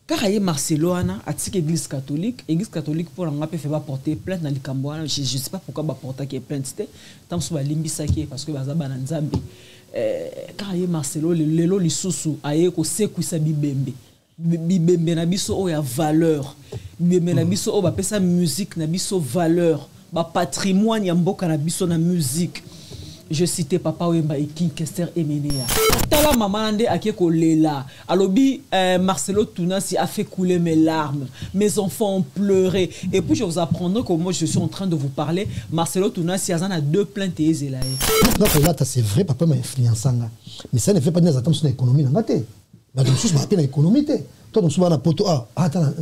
car il y a Marcelo Ana à l'église catholique pour l'en fait pas porter plainte dans les Cambouana. Je sais pas pourquoi va porter qui plainte c'était tant sur limbi saké parce que bazaba na Nzambe car il y a Marcelo lelo lisusu aye ko sekuisa bibembe na biso o ya valeur bibembe na biso o ba pesa musique na biso valeur ba patrimoine ya mboka na biso na musique. Je citais Papa Wemba et King Kester Emenea. Tala maman ande akeko lela. Alobi Marcelo Tounasi a fait couler mes larmes. Mes enfants ont pleuré. Et puis je vous apprendrai que moi je suis en train de vous parler. Marcelo Tounasi a 2 plaintes et zelae. Non, c'est vrai, papa m'a influencé. Mais ça ne fait pas des attentes sur l'économie. Mais je suis pas l'économie. Toi, tu as un poteau. Attends,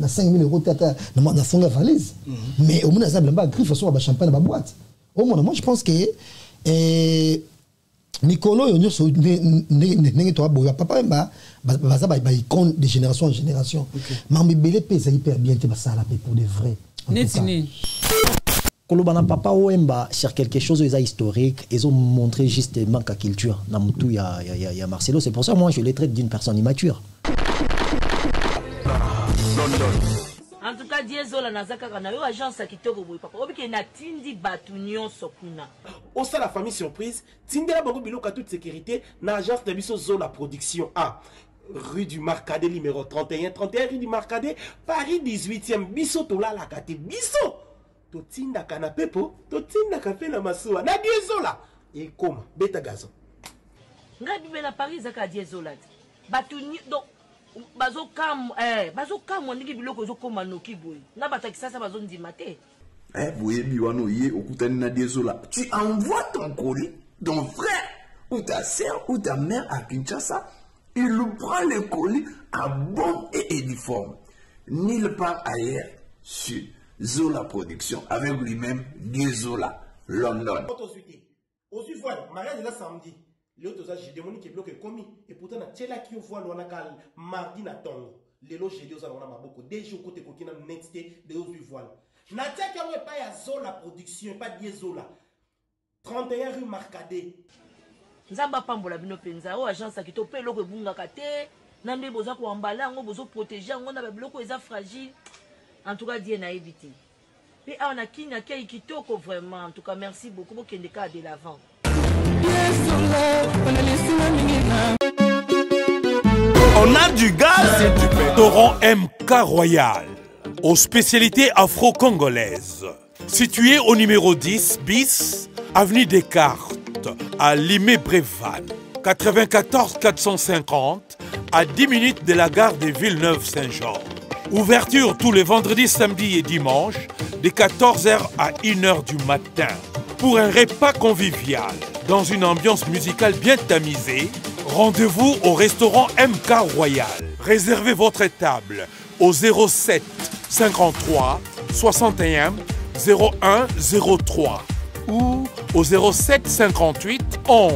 5 000 euros, tu as une valise. Mais au moins, tu as un griffe, tu as un champagne dans la boîte. Au moins, moi je pense que. Nicolo yonyo so nenge to aboya papa mba baza ba icône de génération en génération mambi belé pe ça hyper bien te basala pe pour de vrai netine kolobana papa Wemba sur quelque chose de historique ils ont montré justement la culture na mutu ya Marcelo. C'est pour ça moi je les traite d'une personne immature. En tout cas, Diezola Nazaka na yo agence à kitoko boy papa. Obike na tindi batunyon sokuna. Au sein la famille surprise, tindela bango biloko toute sécurité na agence de biso Zola production A. Rue du Marcadet numéro 31 rue du Marcadet, Paris 18e biso tola la kate biso. To tinda canapé po, to tinda café na masuwa. Na Diezola. Et comme beta gazon. Ngabi bela Paris zaka Diezola. Batunyo donc bazo kam ndiki biloko zo koma noki boy na batakisa sa bazo ndima te boye biwano ye okutani na Diezola, tu envoies ton colis, ton frère ou ta sœur ou ta mère à Kinshasa, il prend le colis à bon et uniforme nulle part ailleurs sur Zola Production avec lui-même Diezola London. Aussi voilà mariage là samedi. L'autre j'ai demandé que bloque commis et pourtant na tela qui voit l'on a mardi na tongo les loges j'ai dit aux alona maboko des jours côté kokina nexté de aux voile na tia qui a pas ya Zola production pas Diezola 31 rue Marcadet nzamba pambola bino penza o agence qui to pe loko bunga kate nande boza ko embala ngo bozo protéger ngo na ba biloko eza fragile en tout cas die na éviter et on a kinya kei kitoko vraiment en tout cas merci beaucoup pour kende ka de l'avant. On a du gaz et du pétrole. Restaurant MK Royal, aux spécialités afro-congolaises. Situé au numéro 10 bis, avenue Descartes, à Limay-Brévannes. 94 450, à 10 minutes de la gare de Villeneuve-Saint-Jean. Ouverture tous les vendredis, samedis et dimanches, de 14h à 1h du matin. Pour un repas convivial, dans une ambiance musicale bien tamisée, rendez-vous au restaurant MK Royal. Réservez votre table au 07 53 61 01 03 ou au 07 58 11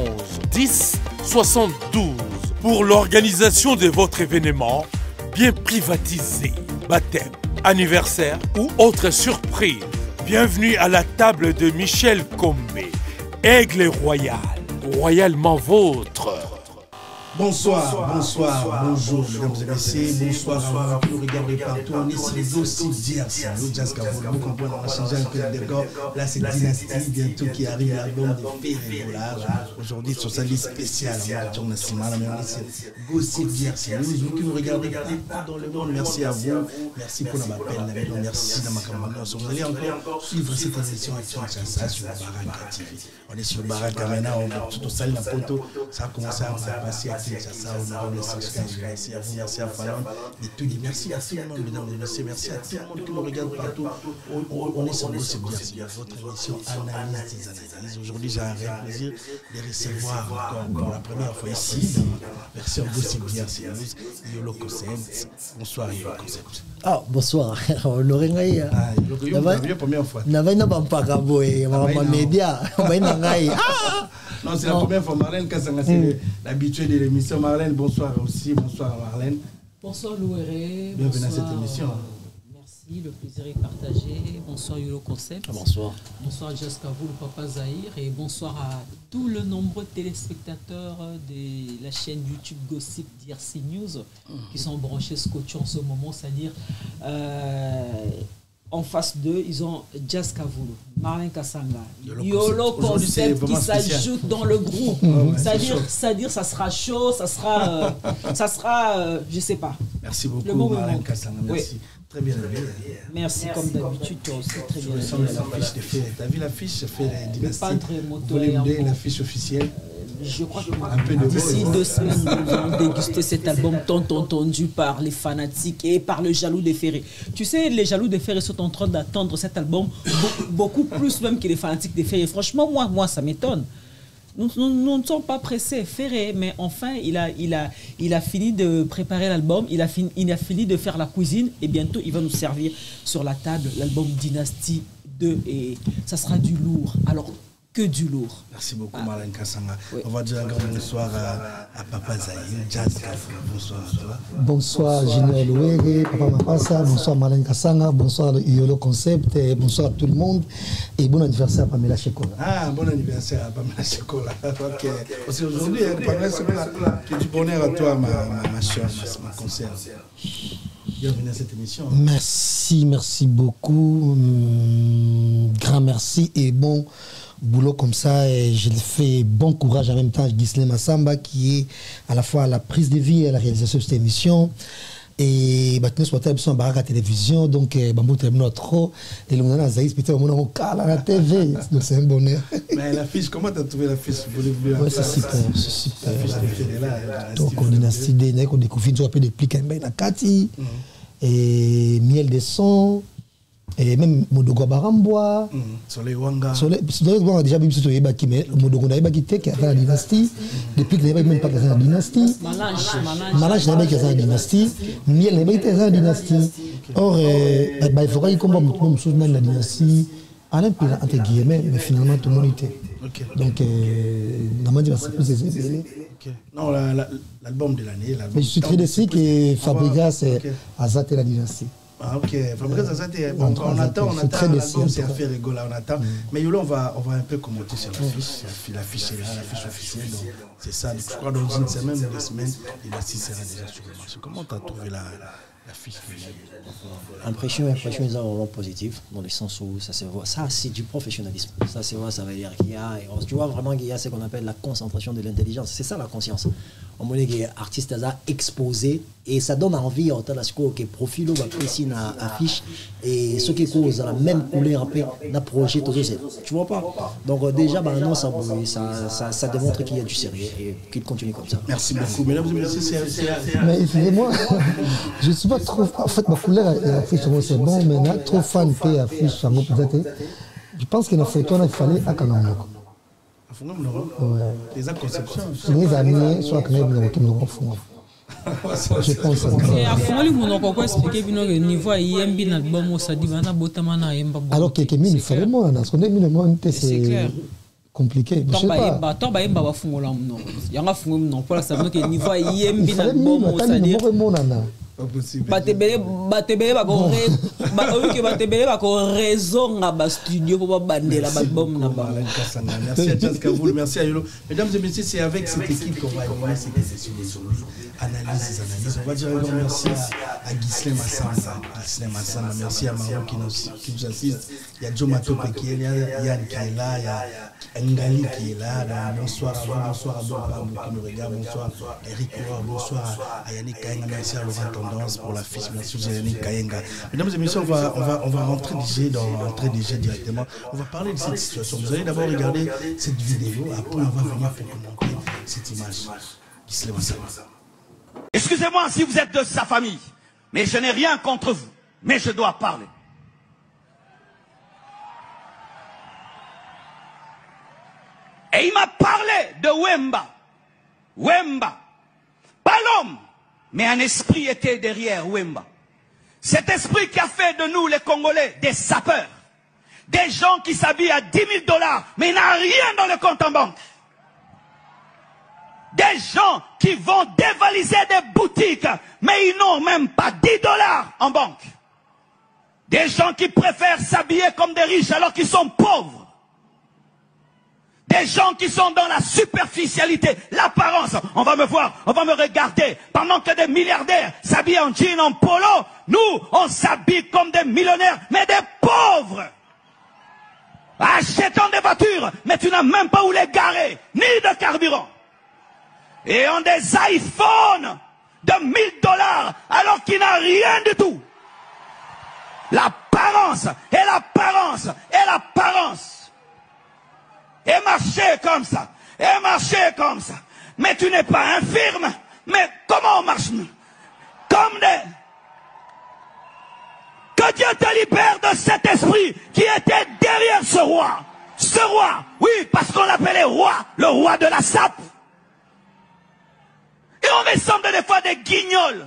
10 72 pour l'organisation de votre événement bien privatisé, baptême, anniversaire ou autre surprise. Bienvenue à la table de Michel Combé, Aigle Royal, royalement vôtre. Bonsoir, bonsoir, bonjour, mesdames et messieurs, bonsoir à vous qui nous regardez partout. On est sur les dossiers d'hier, le Jazz Cabo. Vous comprenez, on a changé un peu de décor. Là, c'est Dynastie, bientôt qui arrive, l'album de Félix Volage. Aujourd'hui, sur sa liste spéciale, on a Simana, mais on est sur Gossip d'hier. Vous qui nous regardez partout dans le monde, merci à vous. Merci pour l'appel, merci dans ma campagne. Vous allez encore suivre cette émission Action Chassa sur Baraka TV. On est sur Baraka maintenant, on a tout au salut la photo. Ça a commencé à passer à Kinshasa, au niveau de Saskatchewan. Merci à vous, merci à Fallon. Et tout dit merci à tout le monde, mesdames et messieurs. Merci à tout le monde qui nous regarde partout. On est sur Gossip bien, votre émission Analyse des analyses. Aujourd'hui, j'ai un réel plaisir de recevoir encore pour la première fois ici, dans la version Gossip bien, c'est Yolo Concept. Bonsoir Yolo Concept. Ah, bonsoir. Honoré Ngaï. Ah, Yolo, la première fois. Navaina Bampaka Boy, Mama Média. Non, c'est la première fois, Marlène Kassanga, c'est l'habitué de l'émission. Marlène, bonsoir aussi, bonsoir Marlène. Bonsoir Louéré. Bienvenue à cette émission. Merci. Le plaisir est partagé. Bonsoir Yolo Concept. Bonsoir. Bonsoir Jessica vous, le papa Zahir. Et bonsoir à tous les nombreux téléspectateurs de la chaîne YouTube Gossip d'RC News qui sont branchés scotchés en ce moment. C'est-à-dire, en face d'eux, ils ont Jessica Voulou, Marlène Kassanga, Yolo Concept qui s'ajoute dans le groupe. C'est-à-dire, ça sera chaud, ça sera, je sais pas. Merci beaucoup Marlène Kassanga, merci. Oui. Très bien habillé. Merci comme d'habitude, toi aussi très bien habillé. L'affiche de fait. T'as vu l'affiche fait les dynasties. Volume 2, l'affiche officielle. Je crois que d'ici 2 semaines, nous allons déguster cet album tant entendu par les fanatiques et par le jaloux des Ferré. Tu sais, les jaloux des Ferré sont en train d'attendre cet album beaucoup plus même que les fanatiques des Ferré. Franchement, moi ça m'étonne. Nous ne sommes pas pressés, Ferré, mais enfin, il a fini de préparer l'album, il a fini de faire la cuisine et bientôt, il va nous servir sur la table l'album Dynasty 2 et ça sera du lourd. Alors, que du lourd. Merci beaucoup, Marlène Kassanga. Oui. On va dire un grand bonsoir à Papa Zahir, Jazz Kafou. Bonsoir à toi. Bonsoir, Junior Louere, Papa Mapassa, bonsoir Marlène Kassanga, bonsoir Yolo Concept, et bonsoir à tout le monde. Et bon anniversaire à Pamela Chekola. Ah, bon anniversaire à Pamela Chekola. Ok. Parce qu'aujourd'hui, Pamela Chekola, que du bonheur à toi, ma chère, ma conserve. Bienvenue à cette émission. Merci beaucoup. Grand merci et bon boulot comme ça. Et je le fais bon courage en même temps à Ghislain Massamba qui est à la fois à la prise de vie et à la réalisation de cette émission. Et maintenant, sur la télévision, donc, trop. Et le monde a zaïs, peut-être, on a la TV. Donc, c'est un bonheur. Mais l'affiche, comment tu as trouvé l'affiche? Oui, c'est super. C'est super. Donc, on dynastie des on découvre un peu des plics à Kati, et Miel des Sons, et même Modogo Barambois. Soleil Wanga. Soleil Wanga, déjà, même si tu es mais Modogo Naïba qui est dans la dynastie. Depuis que Naïba même pas dans la dynastie. Malage Naïba qui est dans la dynastie. Miel Naïba qui est dans la dynastie. Or, il faudrait qu'on voit beaucoup de choses dans la dynastie. Alain Pila, entre guillemets, mais finalement tout le monde était. Donc, normalement, c'est plus aisé. Non, l'album de l'année. Mais je suis très déçu que Fabrigas a zaté la dynastie. Ah ok, Fabrice Azate, on attend l'album, c'est affaire rigola, on attend. Mais Yolo, on va un peu commenter sur l'affiche. L'affiche est là, l'affiche officielle, donc c'est ça. Je crois dans une semaine ou 2 semaines, Dynasty sera déjà sur le marché. Comment tu as trouvé l'affiche? Impression est vraiment positive, dans le sens où ça se voit. Ça, c'est du professionnalisme. Ça se voit, ça veut dire qu'il y a, tu vois vraiment qu'il y a ce qu'on appelle la concentration de l'intelligence. C'est ça la conscience. On me dit que l'artiste a exposé et ça donne envie en tant que profil ou ici na affiche et ce qui cause la même couleur après d'un projet tout ça. Tu vois pas? Donc déjà non, ça démontre qu'il y a du sérieux et qu'il continue comme ça. Merci beaucoup. Mesdames et messieurs, mais excusez-moi, je ne suis pas trop. En fait, ma couleur affiche c'est bon, mais là, trop fan de affiche. Je pense qu'il a fait toi, il fallait à Kanamoko. Les conceptions. Les amis, soit que nous font. Je pense alors que il fallait moi, c'est compliqué. Je sais pas. batebele raison à studio pour bandela album na ba. Merci à Jazz Kavoul, merci à Yolo. Mesdames et messieurs, c'est avec cette équipe qu'on va évoluer cette émission analyse. On va dire un grand merci à Ghislain Massamba. Merci à Maro qui nous assiste. Il y a Joe Matope qui est là, Yann qui est là, il y a Ngali qui est là. Bonsoir à vous, bonsoir à Bob qui nous regarde, bonsoir à Eric Roy, bonsoir à Yannick Kayenga, merci à Laurent Tendance pour la fiche, merci à Yannick Kayenga. Mesdames et messieurs, on va rentrer déjà directement. On va parler de cette situation. Vous allez d'abord regarder cette vidéo, après on va venir pour commenter cette image. Ghislain Massamba. Excusez-moi si vous êtes de sa famille, mais je n'ai rien contre vous, mais je dois parler. Et il m'a parlé de Wemba. Wemba. Pas l'homme, mais un esprit était derrière Wemba. Cet esprit qui a fait de nous, les Congolais, des sapeurs. Des gens qui s'habillent à 10 000 $, mais n'ont rien dans le compte en banque. Des gens qui vont dévaliser des boutiques, mais ils n'ont même pas 10 $ en banque. Des gens qui préfèrent s'habiller comme des riches alors qu'ils sont pauvres. Des gens qui sont dans la superficialité, l'apparence. On va me voir, on va me regarder. Pendant que des milliardaires s'habillent en jean, en polo, nous, on s'habille comme des millionnaires, mais des pauvres. Achetant des voitures, mais tu n'as même pas où les garer, ni de carburant. Et ont des iPhones de $1000 alors qu'il n'a rien du tout. L'apparence, et l'apparence, et l'apparence. Et marcher comme ça, et marcher comme ça. Mais tu n'es pas infirme. Mais comment on marche? Comme des... Que Dieu te libère de cet esprit qui était derrière ce roi. Ce roi, oui, parce qu'on l'appelait roi, le roi de la sape. Et on ressemble des fois des guignols.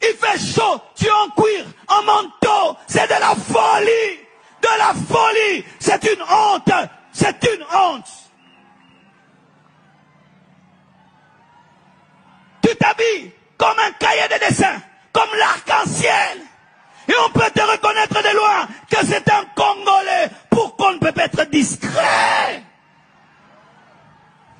Il fait chaud, tu es en cuir, en manteau, c'est de la folie. De la folie, c'est une honte, c'est une honte. Tu t'habilles comme un cahier de dessin, comme l'arc-en-ciel. Et on peut te reconnaître de loin que c'est un Congolais. Pourquoi on ne peut pas être discret?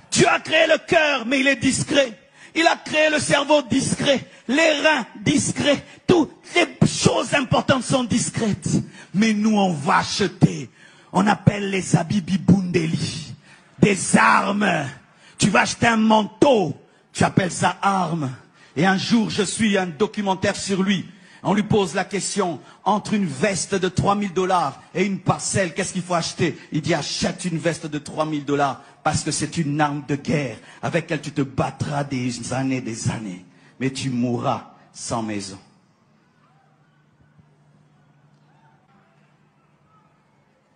Tu as créé le cœur, mais il est discret. Il a créé le cerveau discret, les reins discrets, toutes les choses importantes sont discrètes. Mais nous, on va acheter, on appelle les habits Bibundeli, des armes. Tu vas acheter un manteau, tu appelles ça arme. Et un jour, je suis un documentaire sur lui. On lui pose la question, entre une veste de $3000 et une parcelle, qu'est-ce qu'il faut acheter? Il dit, achète une veste de $3000 parce que c'est une arme de guerre avec laquelle tu te battras des années, mais tu mourras sans maison.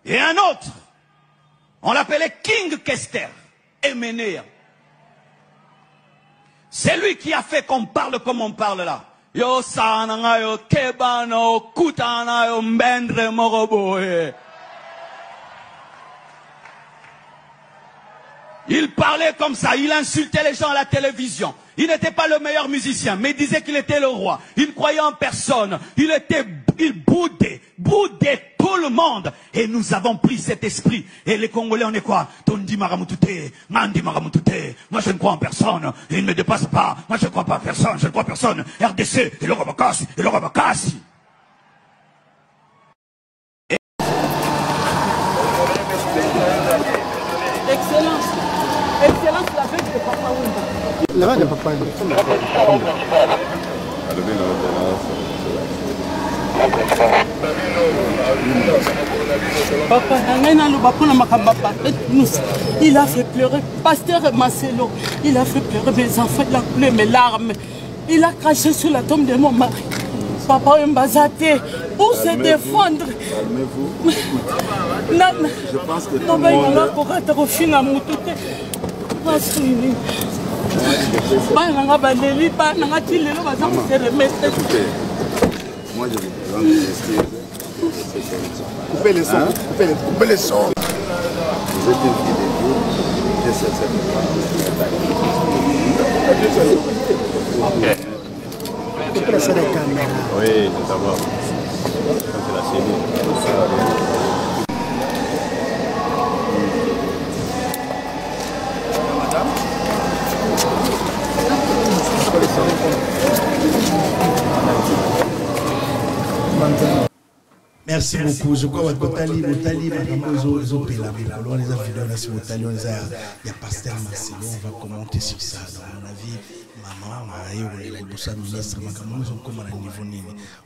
Et un autre, on l'appelait King Kester, Emenea. C'est lui qui a fait qu'on parle comme on parle là. Yo sana yo kebano kutana yo mbendre moroboe. Il parlait comme ça, il insultait les gens à la télévision. Il n'était pas le meilleur musicien, mais il disait qu'il était le roi. Il croyait en personne. Il boudait tout le monde. Et nous avons pris cet esprit. Et les Congolais, on est quoi? Tondi Maramutute, Mandi Maramutute. Moi, je ne crois en personne. Il ne me dépasse pas. Moi, je ne crois pas en personne. Je ne crois en personne. RDC, et le Rabakassi, et le Rabakassi. Excellence. Excellence, la fête de Papa Wimba. La fête de Papa Papa, il a fait pleurer. Pasteur Marcelo, il a fait pleurer mes enfants, il a coulé mes larmes. Il a craché sur la tombe de mon mari. Papa Mbazate, pour se défendre. Calmez-vous. Je pense que tout le monde... Moi, je vous présente des excuses. Coupez les sons, coupez les sons. Vous êtes une fille de Dieu. Je sais ça. Coupez les sons des caméras. Oui, d'abord. C'est la cellule. Merci beaucoup. Je crois que Botali, il y a Pasteur Marcelo, on va commenter sur ça. Dans mon avis, maman, ministre,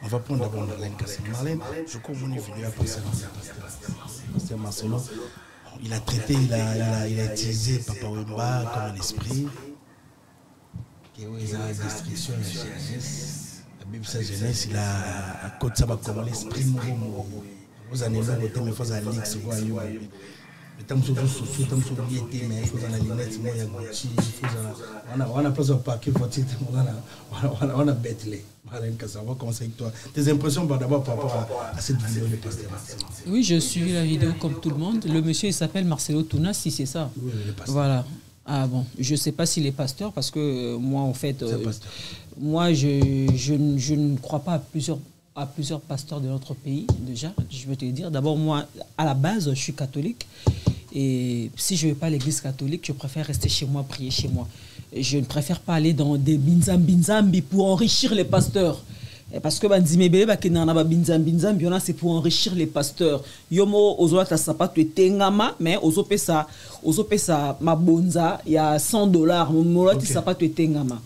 on va prendre d'abord Marlène Kassem. Marlène, je crois que vous venez à Pasteur Marcelo. Il a traité, il a utilisé Papa Wimba comme un esprit. Il a destruction de la jeunesse. Sa jeunesse, il a à côté de ça, comme l'esprit moro. Vous en avez là, mais il faut aller Lix, vous voyez. Mais tant que vous mais il faut aller Linette, moi, il y a Gucci, on a pas de paquet, on a Bethlehem. On va commencer avec toi. Tes impressions d'abord par rapport à cette vidéo de Pasteur Marcelo? Oui, je suis la vidéo comme tout le monde. Le monsieur, il s'appelle Marcelo Touna, si c'est ça. Oui, le pasteur. Voilà. Ah bon, je ne sais pas s'il est pasteur parce que moi, en fait, moi, je ne crois pas à plusieurs pasteurs de notre pays, déjà, je veux te dire. D'abord, moi, à la base, je suis catholique. Et si je ne vais pas à l'église catholique, je préfère rester chez moi, prier chez moi. Je ne préfère pas aller dans des binzambi pour enrichir les pasteurs. Parce que c'est pour enrichir les pasteurs. Yomo ozola ta sapato etengama mais ozo pesa mabonza il y a $100 mola ti sapato etengama.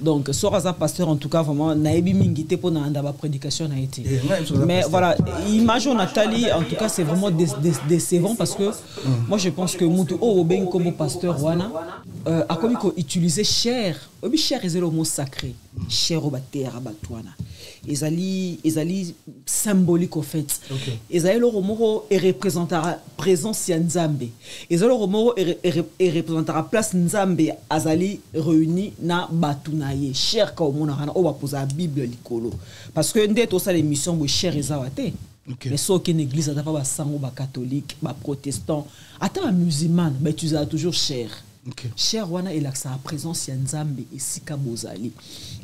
Donc soraza pasteur en tout cas vraiment naebi mingité pour na ndaba prédication na été. Mais voilà, imagine Nathalie en tout cas c'est vraiment décevant parce que moi je pense que mutu o ben comme pasteur wana a comme utiliser cher, obi cher est le mot sacré, cher au batera batwana. Ezali symbolique au fait. Ezali le romoro et représentera présence ya Nzambe. Ezali le romoro et représentera place Nzambe azali réuni na batunaye. Cher ka omona hana o ba posa Bible likolo. Parce que ndeto ça l'émission bo cher ezawate. Mais so qu'une église ata pas ba sango ba catholique, ba protestant, ata ba musulman, ba tu as toujours cher. Cher wana et là sa présence ya Nzambe et sika bozali.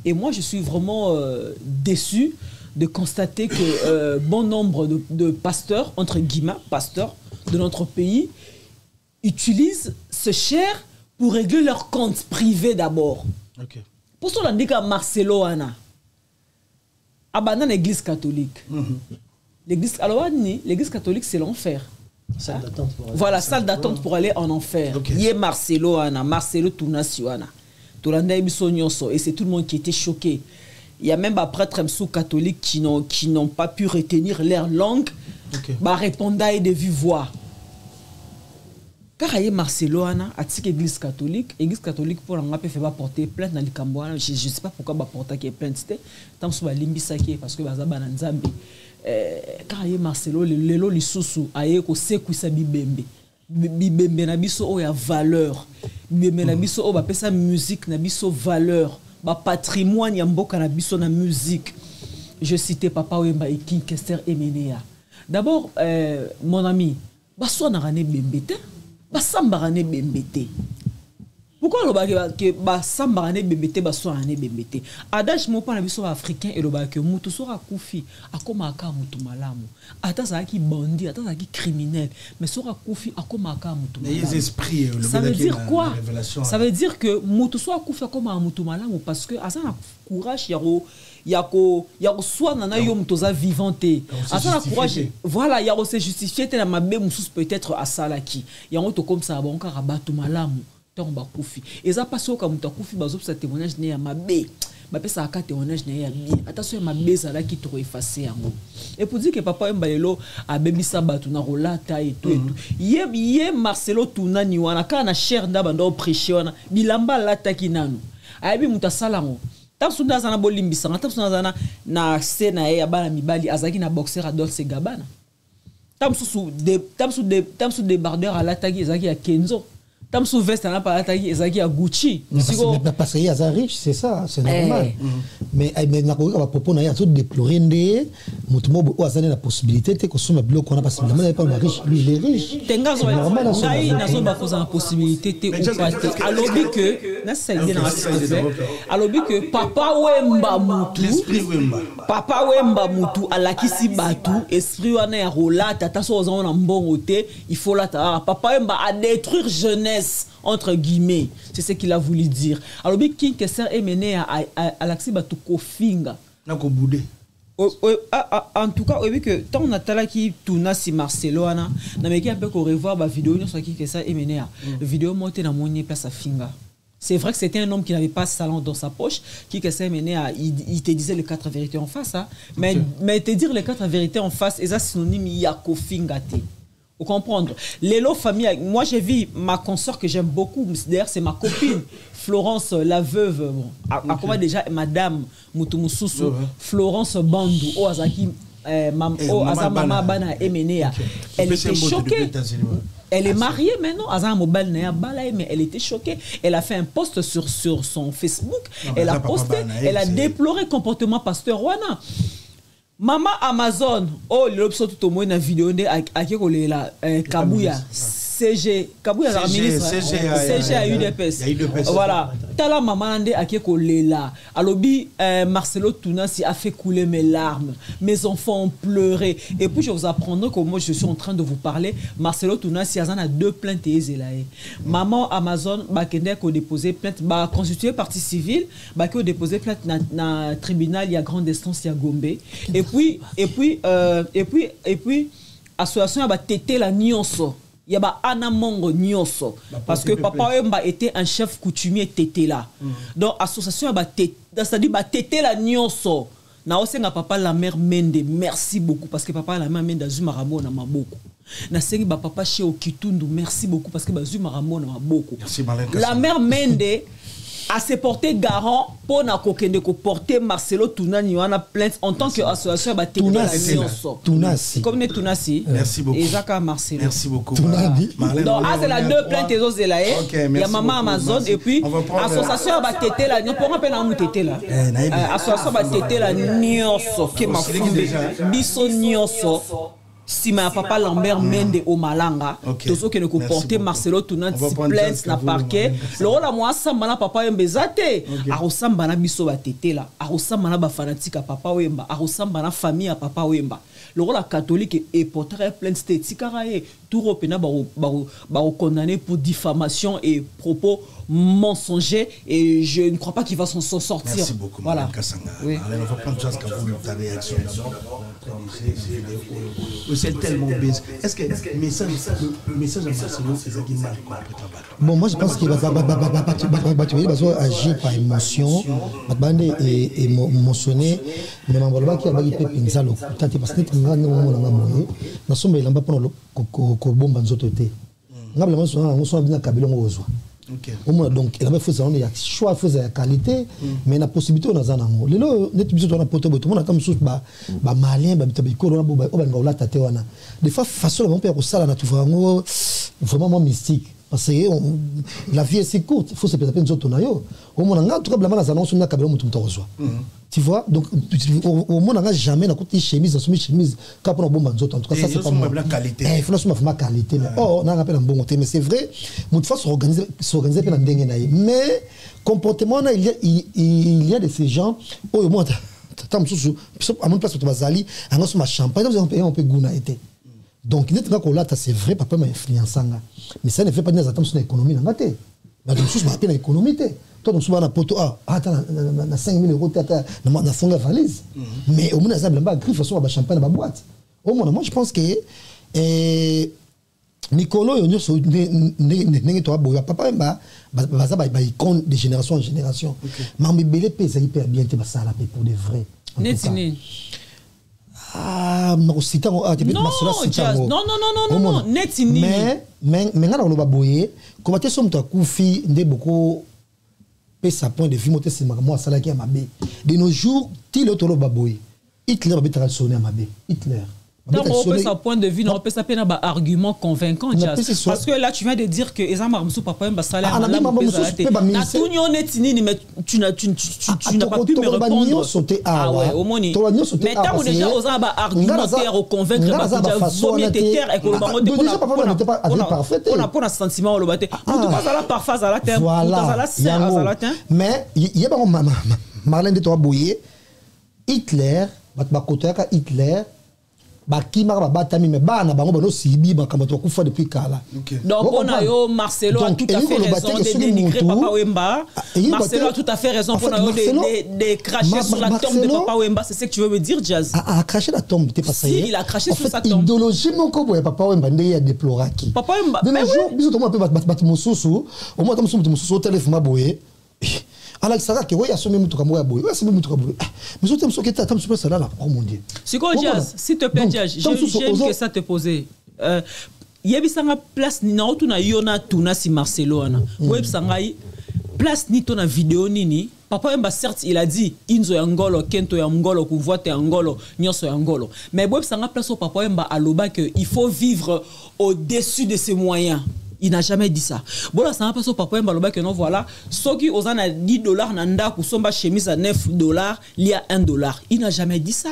Et moi je suis vraiment déçu de constater que bon nombre de pasteurs entre guillemets pasteurs de notre pays utilisent ce cher pour régler leurs comptes privés d'abord. Pour cela on dit que Marcelo wana abandonne l'église catholique. L'église catholique c'est l'enfer. Salle d'attente pour aller voilà, salle d'attente pour aller en enfer. Yé Marcelo Ana, Marcelo Tunasiwana. Et c'est tout le monde qui était choqué. Il y a même des prêtres catholiques qui n'ont pas pu retenir leur langue. Bah répondant et de vive voix. Car il y a Marcelo Ana, à l'église catholique pour l'en fait pas porter plainte dans les Cambouana. Je ne sais pas pourquoi va porter qui est plainte. C'était tant que limbi saké parce que bazaba na Nzambe. Car il y a Marcelo lelo lisusu aye ko sekuisa bibembe na biso o ya valeur bibembe na biso o ba pesa musique na biso valeur ba patrimoine ya mboka na biso na musique. Je citais Papa Wemba et King Kester Emenea. D'abord mon ami baso na rane bembete basamba rane bembete. Pourquoi le que basamba rane bembete baso rane bembete? Adage mo pa na biso africain et le ba que mutu sora kufi akoma aka mutu malamu. Ata za ki bandi, ata za ki criminel, mais sora kufi akoma aka mutu malamu. Les esprits ça veut dire quoi? Ça veut dire que mutu sora kufi akoma mutu malamu parce que asa na courage yako soit nana yo mutoza vivante. Asa na courage. Voilà, yako se justifier te na mabe musus peut-être asalaki. Yango to comme ça bon ka rabatu malamu. Tomba kufi. Et ça passe au comme ta kufi bazo sa témoignage né ya mabe. Ba pesa aka témoignage né ya bien. Attention mabe ça là qui trop effacé yango. Et pour dire que papa Mbalelo a bebisa batu na rolata et tout et tout. Yé Marcelo Tunani wana kana cher ndaba ndo prêcher wana bilamba lata kinanu. Ayebi mutasala ngo. Tamsunda zana bolimbisa, tamsunda zana na scène ya bana mibali azaki na boxeur Adolphe Gabana. Tamsu débardeur à l'attaque ezaki ya Kenzo. Tamsou veste n'a pas attaqué ezaki à Gucci. Parce qu'il y a riche, c'est ça, c'est normal. Mais na ko ba propos na ya tout déplorer ndé mutumo bo azana la possibilité te ko soma bloc on a parce que il n'est pas riche, lui il est riche. Tenga zo ngai na zo ba poser la possibilité te ou pas te. Alobi que na ça idée na alobi que papa Wemba mutu alakisi batu esprit wana ya rola tata so zo na mbongo te il faut la papa Wemba a détruire jeunesse entre guillemets, c'est ce qu'il a voulu dire. Alors King Kester Emené à l'axi batu kofinga na ko boudé. En tout cas, oui que tant on a tala qui tourna si Marcelo ana na meki un peu ko revoir ba vidéo sur King Kester Emené la vidéo monté na moni place à finga. C'est vrai que c'était un homme qui n'avait pas salon dans sa poche, qui Kester Emené il te disait les 4 vérités en face mais te dire les 4 vérités en face et ça synonyme ya kofinga te. Vous comprenez? Lélo famille, moi j'ai vu ma consort que j'aime beaucoup, d'ailleurs c'est ma copine, Florence la veuve, bon, comment déjà Madame Moutoumoussoussou, Florence Bandou, Oazaki, Mama Bana Emenea, elle était choquée. Elle est mariée maintenant, mais elle était choquée. Elle a fait un post sur son Facebook, elle a posté, elle a déploré le comportement pasteur Wana. Maman Amazon, oh l'option tout au moins une vidéo de Kabuya CG, Kabouya la ministre. CG à UDPS. Voilà. Tala maman ande a ko lela. Alobi Marcelo Tounassi a fait couler mes larmes. Mes enfants ont pleuré. Et puis je vous apprendrai que moi je suis en train de vous parler. Marcelo Tounassi a 2 plaintes ezelaé. Maman Amazon ba kende ko déposer plainte ba constituer partie civile, ba ko déposer plainte na tribunal il y a grande instance il y a Gombe. Et puis association ba tété la nyonso. Il y a Anna Mongo Nyonso parce que papa Wemba était un chef coutumier tété là. Donc association ba tété, c'est-à-dire ba tété la Nyonso. Na osenga papa la mère Mende, merci beaucoup parce que papa la mère Mende azuma ramo na maboko. Na sengi ba papa chez Okitundu, merci beaucoup parce que bazuma ramo na maboko. La mère Mende a se porté garant pour na kokende ko porter Marcelo Tounani wana plainte en tant que association ba tété la Nyonso. Tunasi. Comme ne Tunasi. Merci beaucoup. Et Zaka Marcelo. Merci beaucoup. Donc c'est la 2 plaintes des autres là. Il y a maman Amazon et puis association ba tété la Nyonso. Pour appeler na tété là. Association ba tété la Nyonso qui m'a fait biso Nyonso. Si ma papa Lambert Mende au Malanga, tout ce qui ne comportait Marcelo Tounanti plainte na parquet. Le rôle à moi sambana papa Mbezate. A resambana biso ba tété là. A resambana ba fanatique à papa Wemba. A resambana famille à papa Wemba. Le rôle catholique est porté plainte stéticarae. Tout repena ba condamné pour diffamation et propos mensongers et je ne crois pas qu'il va s'en sortir. Merci beaucoup. Voilà. Oui. Alors, on va prendre juste ta réaction d'abord. C'est tellement bête. Est-ce que le message à Marcelo, c'est ça qui mal compris? Bon, moi je pense qu'il va agir par émotion, et émotionné, mais on va qui a bagité pinza le côté parce que nous n'avons pas sommes là pour le bomba nzototé. Ngabla on soit bien kabilo ngozwa. Donc il a fait ça, il y a choix faisait la qualité mais la possibilité on a ça nango. Lelo net biso to na poto boto on a comme sous ba malien ba bitabiko na bo ba ngawla tate wana. Des fois façon on peut resala na tout vraiment mystique. Parce que la vie est si courte, il faut se préparer nous autres nayo. Au moins on a tout comme la main dans son kabelo mutu mutarozo. Tu vois, donc au moins on n'a jamais na côté chemise, chemise quand on a bomba nous autres. En tout cas ça c'est pas ma qualité. Il faut ma qualité. Oh, on a rappelé un bon côté mais c'est vrai, mutu faut s'organiser pe na ndenge na. Mais comportement il y a de ces gens au moins tam sous à mon place pour bazali, on a ma champagne, on peut goûter été. Donc, c'est vrai, papa m'a influencé. Mais ça ne fait pas de l'économie. Je suis pas l'économie. Toi, tu as un poteau, attends, 5 000 euros, tu as une valise. Mais au moins, tu as un griffe, tu as un champagne dans la boîte. Au moins, moi, je pense que Nicolo, il y a papa, il compte de génération en génération. Mais il est hyper bien, tu vas ça pour de vrai. Ah, non, Netini. Mais on va boyer. Comment tu sommes ta koufi, de beaucoup, sa point de vue, moi, ça qui est ma bé. De nos jours, tu le tolo baboy. Hitler va être sonné à ma bé. Hitler. Donc, on peut sa point de vue, on peut s'appeler un argument convaincant, parce que là, tu viens de dire que Eza Marmsou papa un salaire. Tu n'as pas pu me répondre. Ah ouais, au moins. Mais tant que déjà Oza a argumentaire au convaincre, vomir tes terres et que le baron pour un sentiment au lobaté. Tout passe à la parphase à la terre, tout passe à la serre à la terre. Mais il y a pas Marlène de toi bouillé. Hitler, Hitler. Bakima batami me bana bango bano sibi bakamato kufa depuis kala. Donc on a yo Marcelo a tout à fait raison de dénigrer Papa Wemba. Marcelo a tout à fait raison pour de cracher sur la tombe de Papa Wemba, c'est ce que tu veux me dire Jazz? A craché la tombe, t'es pas ça. Si, il a craché sur sa tombe. Idéologie mon kobo Papa Wemba ndé a déploré qui. Papa Wemba. De nos jours, biso to mo peut battre mosusu, au moins comme mosusu téléphone boye. Alors ça que oui, il y a ce même truc à moi boy. Ouais, c'est même truc à boy. Mais surtout ce qui est attends super ça là, oh mon Dieu. C'est quoi Jazz? S'il te plaît Jazz, j'aime que ça te poser. Yebisanga place ni na otu na yona tuna si Marcelo ana. Websanga place ni to na vidéo nini. Papa Wemba certes il a dit inzo ya ngolo kento ya ngolo kuvote ya ngolo nyonso ya ngolo. Mais websanga place au Papa Wemba aloba que il faut vivre au-dessus de ses moyens. Il n'a jamais dit ça. Bon, là, ça n'a pas son papa, que non, voilà. Ceux qui osent $10, nanda, pour son chemise à $9, il y a $1. Il n'a jamais dit ça.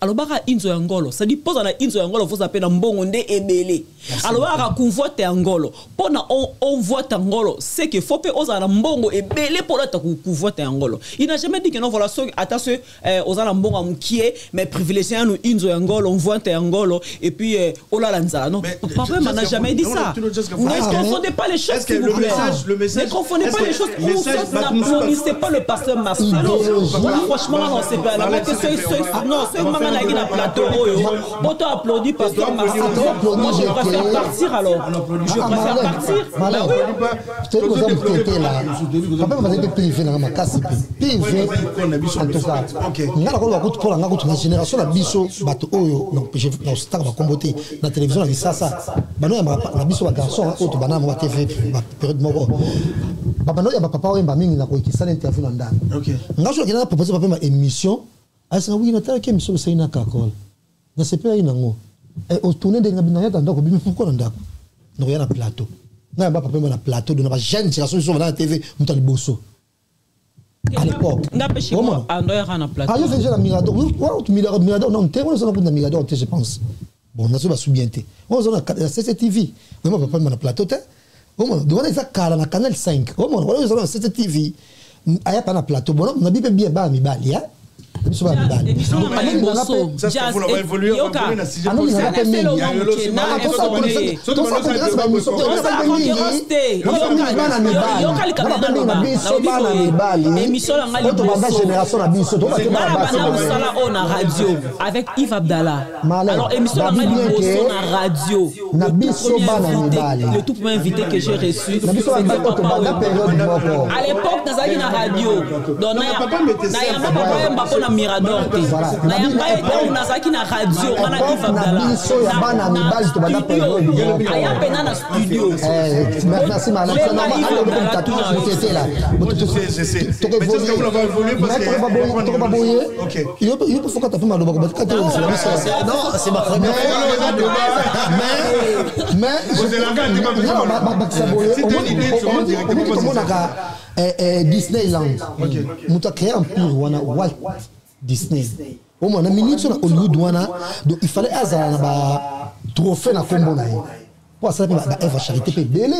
alors baka inzo ya ngolo ça dit pose na inzo ya ngolo faut s'appeler na mbongo nde ebele alors baka convoite ya ngolo pona on voit ngolo c'est que faut pe oza na mbongo ebele pour ta convoite ya ngolo il n'a jamais dit que non voilà ceux attention oza na mbongo mukie mais privilégier nous inzo ya ngolo on voit ya ngolo et puis ola lanza non papa n'a jamais dit ça ne confondez pas les choses s'il vous plaît ne confondez pas les choses n'applaudissez pas le pasteur Marcelo franchement non c'est pas la que non c'est na qui na plateau bon tu applaudis parce que moi je préfère partir alors je préfère partir tu nous avons pété là papa va être privé na ma casse privé en tout cas ngala ko ba ko nga ko na génération la biso bato oyo donc je na star ba komboté na télévision na sasa bano ya na biso ba garçon auto bana mo TV ba période moko papa no ya papa oyo ba mingi na ko ikisa interview na ndani ngaso kina proposer papa ma émission asa oui na tala ke miso c'est na kakol na sepe ina ngo au tourner de ngabina ya ndako bimi pourquoi na ndako no ya na plateau na ba papa na plateau de na ba jeune génération sur na TV mutali bosso à l'époque n'apêche moi andoya na plateau ah je fais la mirador mirador non te on ça na mirador je pense bon na so ba subienté on ça na CCTV moi papa na plateau te on demande ça kala na canal 5 on ça na CCTV aya pa na plateau bon na bipe bien ba mi bali ya ça faut l'avoir évolué avec Yves Abdallah alors émission radio le tout premier invité que j'ai reçu à l'époque dans une radio na mirador te na yamba et na zaki na radio on a Yves Abdallah aya pena na studio merci madame c'est normal c'était là il faut que tu fasses mal non c'est ma première mais Disneyland muta créé un pur wana Walt Disney au moins na minute sur Hollywood wana donc il fallait azala na ba trophée na kombo na pour ça ba Eva Charité pe belé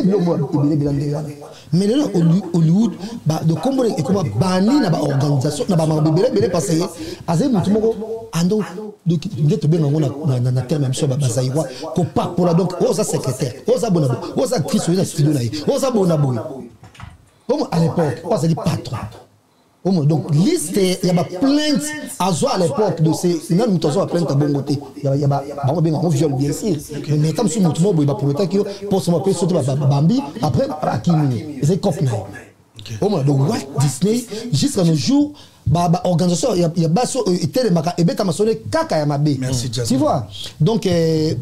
mais là Hollywood ba de kombo et comment bani na ba organisation na ba belé parce que azé mutu moko ando donc ngeto benga ngona na terme même sur ba zaïwa ko pa pour la donc oza secrétaire oza bonabo oza Christ oza studio na oza bonabo à l'époque, on s'est dit patron. Donc, liste, il y a plainte à Zoa à l'époque de ces. Non, nous avons plainte à bon côté. Il y a un viol, bien sûr. Mais tant que nous avons pour le temps que pour se m'appeler surtout Bambi, après, Akimi, c'est Kopna. Donc, Walt Disney, jusqu'à nos jours, organisation, il y a basso et télémaca et bêta maçonné kaka yamabe. Merci, tu vois. Donc,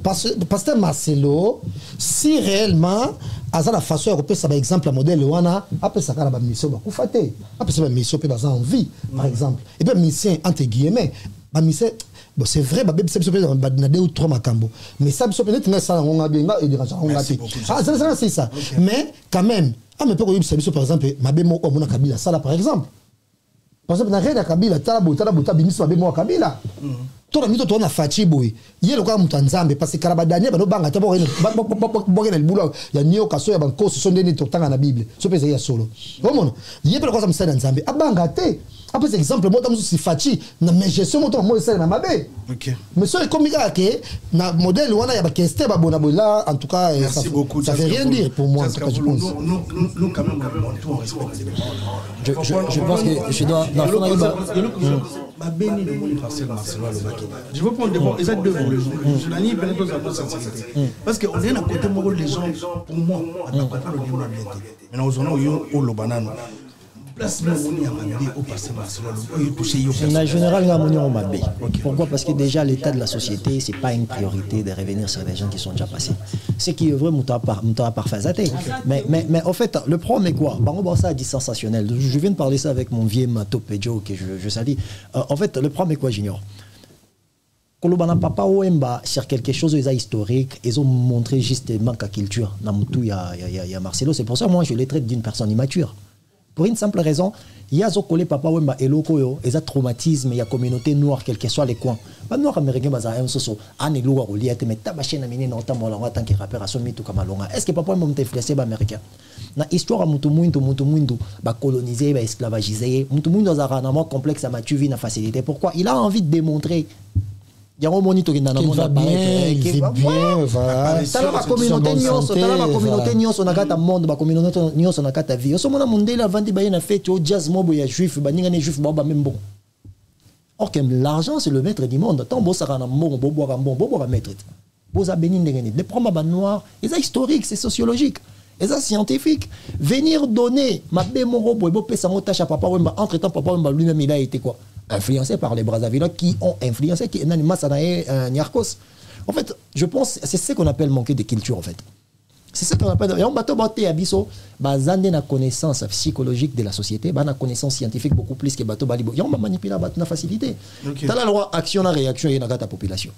pasteur Marcelo, si réellement, à la façon européenne, ça par exemple, la modèle Wana, après ça, la mission va coufater. Après ça, la mission peut en vie, par exemple. Et puis, mission, entre guillemets, la mission. Bon, c'est vrai, na deux ou trois macambo. Mais ça, peut-être ça, on a bien et c'est ça. Mais quand même, mais pour par exemple, ma bémo au Mona Kabila, ça là par exemple. Par exemple, na reda Kabila, talabuta bimis ma bémo Kabila. Tout le monde a fait boy. Il y a le cas Mutanzambe parce que Karabadania va no banga tabo le boulot. Il y a Nio Kaso ya banko ce sont des tout dans la Bible. Ce peut être solo. Au monde, il y a pas quoi ça me sert dans Zambie. Abanga te. Après exemple moi tam si fachi na mais gestion moto moi c'est na mabe. OK. Mais c'est comme ça que na modèle wana ya ba keste ba bona là en tout cas ça veut rien dire pour moi. Nous quand même on respecte. Je pense que je dois je veux prendre d'abord les deux volets. Je n'ai pas besoin de sensibilité. Parce qu'on est à côté de les gens, pour moi, à ne pas le niveau de l'habilité. Maintenant, on a au Lobanano. En général, pourquoi? Parce que déjà l'état de la société, c'est pas une priorité de revenir sur les gens qui sont déjà passés. Ce qui est vrai, mais en fait, le problème est quoi? Ça dit sensationnel. Je viens de parler ça avec mon vieux Mato Pedjo que je salue. En fait, le problème est quoi, j'ignore? Kolobana papa Wemba sur quelque chose historique, ils ont montré justement la culture. Il y a Marcelo, c'est pour ça que moi je les traite d'une personne immature. Pour une simple raison, il y a collé papa Wemba et lokoyo, et ça traumatisme, il y a communauté noire, quel que soit les coins. Les noirs américains, ils ont un soso, un élo à rouler, mais tabaché na mine, notamment en tant que rappeur à son mythe ou kamalonga. Est-ce que papa Wemba m'a influencé les américains? Na histoire à mutumundu, ba coloniser, ba esclavagiser, mutumundu a un complexe à matuvi na facilité. Pourquoi? Il a envie de démontrer. Il y a un monito qui n'a pas il vit bien, voilà. T'as la communauté nyonso, t'as la communauté nyonso na kata monde, ba communauté nyonso na kata vie. Oso mona mondela vandi ba na fête au jazz mobo ya juif, ba ninga ne juif ba même bon. Or que l'argent c'est le maître du monde. Tant bo sara na mbongo bo boire bon, bo boire maître. Bo za bénin ndengeni. Les problèmes ba noir, et ça historique, c'est sociologique. Et ça scientifique. Venir donner ma bémoro bo bo pesa mo tâche à papa Wemba. Entre-temps papa Wemba lui-même il a été quoi? Influencé par les Brazzavillois qui ont influencé Niarchos. En fait, je pense c'est ce qu'on appelle manquer de culture en fait. C'est ce qu'on appelle. Et on bateau baté abisso, bazande na connaissance psychologique de la société, na connaissance scientifique beaucoup plus que bateau balibo. Et on va manipuler la facilité. Dans la loi action à réaction et na ta population.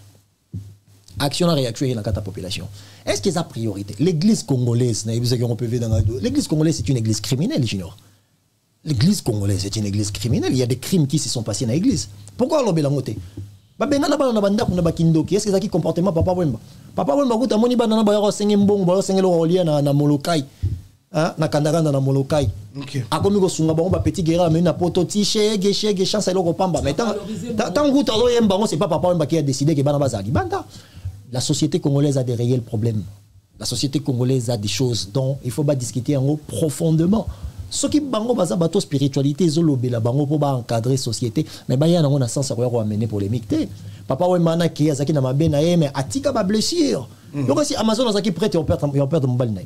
Action à réaction et na ta population. Est-ce qu'il y a priorité? L'église congolaise, l'église congolaise c'est une église criminelle, junior. L'église congolaise est une église criminelle. Il y a des crimes qui se sont passés dans l'église. Pourquoi l'on belangote? Est-ce que c'est un comportement Papa Wemba? Papa Wemba, vous avez dit que vous avez mbong, vous avez na Molokai. Na Kandaganda na Molokai. A comme vous avez petit guerre, mais na poto tiché, géché, géchant, c'est le repamba. Mais tant que vous avez dit c'est pas Papa Wemba qui a décidé que Banabazali. La société congolaise a des réels problèmes. La société congolaise a des choses dont il faut discuter en haut profondément. Ce qui bango baza bato spiritualité zolobe la bango pour encadrer société mais ba ya na on a sens à amener polémique té papa Wemba na ki azaki na mabe na mais atika ba blessure donc si Amazon azaki prêt on perd mon bal na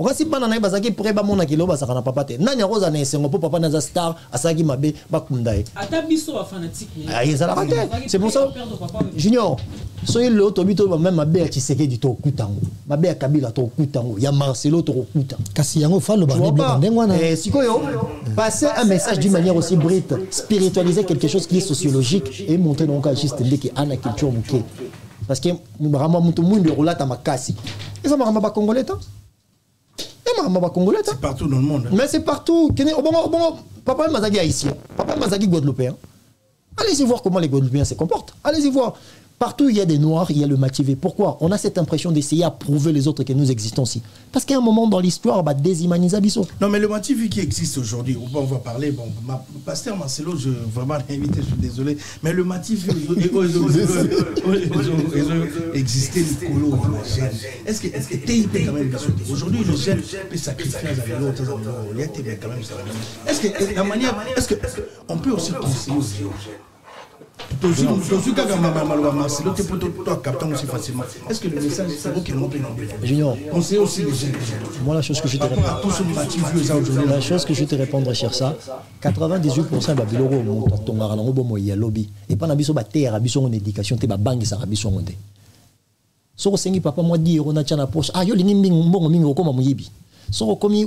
on si bana na bazaki prêt ba mona kilo ba sakana papa té nani roza na esengo pour papa na za star asaki mabe ba kundae ata biso ba fanatique ah ça la raté c'est pour ça Junior soyez le tobito même mabe a Tshisekedi du to kutango mabe a Kabila to kutango ya Marcelo to kuta kasi yango fa le et sikoyo passer un message d'une manière aussi brute spiritualiser quelque chose qui est sociologique et montrer donc à juste que ana culture muke parce que vraiment mutu mundu rolata makasi et ça m'a pas congolais ta c'est partout dans le monde. Mais c'est partout. Papa Mazagi haïtien. Papa Mazagi guadeloupéen. Allez-y voir comment les Guadeloupéens se comportent. Allez-y voir. Partout il y a des noirs, il y a le mativé. Pourquoi? On a cette impression d'essayer à prouver les autres que nous existons aussi. Parce qu'à un moment dans l'histoire, bah, déshumaniser Abisso. Non, mais le mativé qui existe aujourd'hui, on va parler, bon, pasteur Marcelo, je vraiment l'invité, je suis désolé, mais le mativé, existait le colo, le gène. Est-ce que TIP quand même, aujourd'hui le gène peut sacrifier à l'autre, il y a quand même ça. Est-ce que la manière, est-ce qu'on peut aussi conseiller aux gènes? Est-ce que le message c'est vous qui l'ont pris? Junior, on sait aussi les jeunes. Moi la chose que je te répondre, la chose que je te répondre sur ça, 98% de biloro montent ngara na ngobo moya lobby et pas na biso ba terre biso en éducation te ba bangi sa biso ngonde. So sengi papa moi dire on a tchana poche ah yo lingi mbongo mingi okoma muyibi. So komi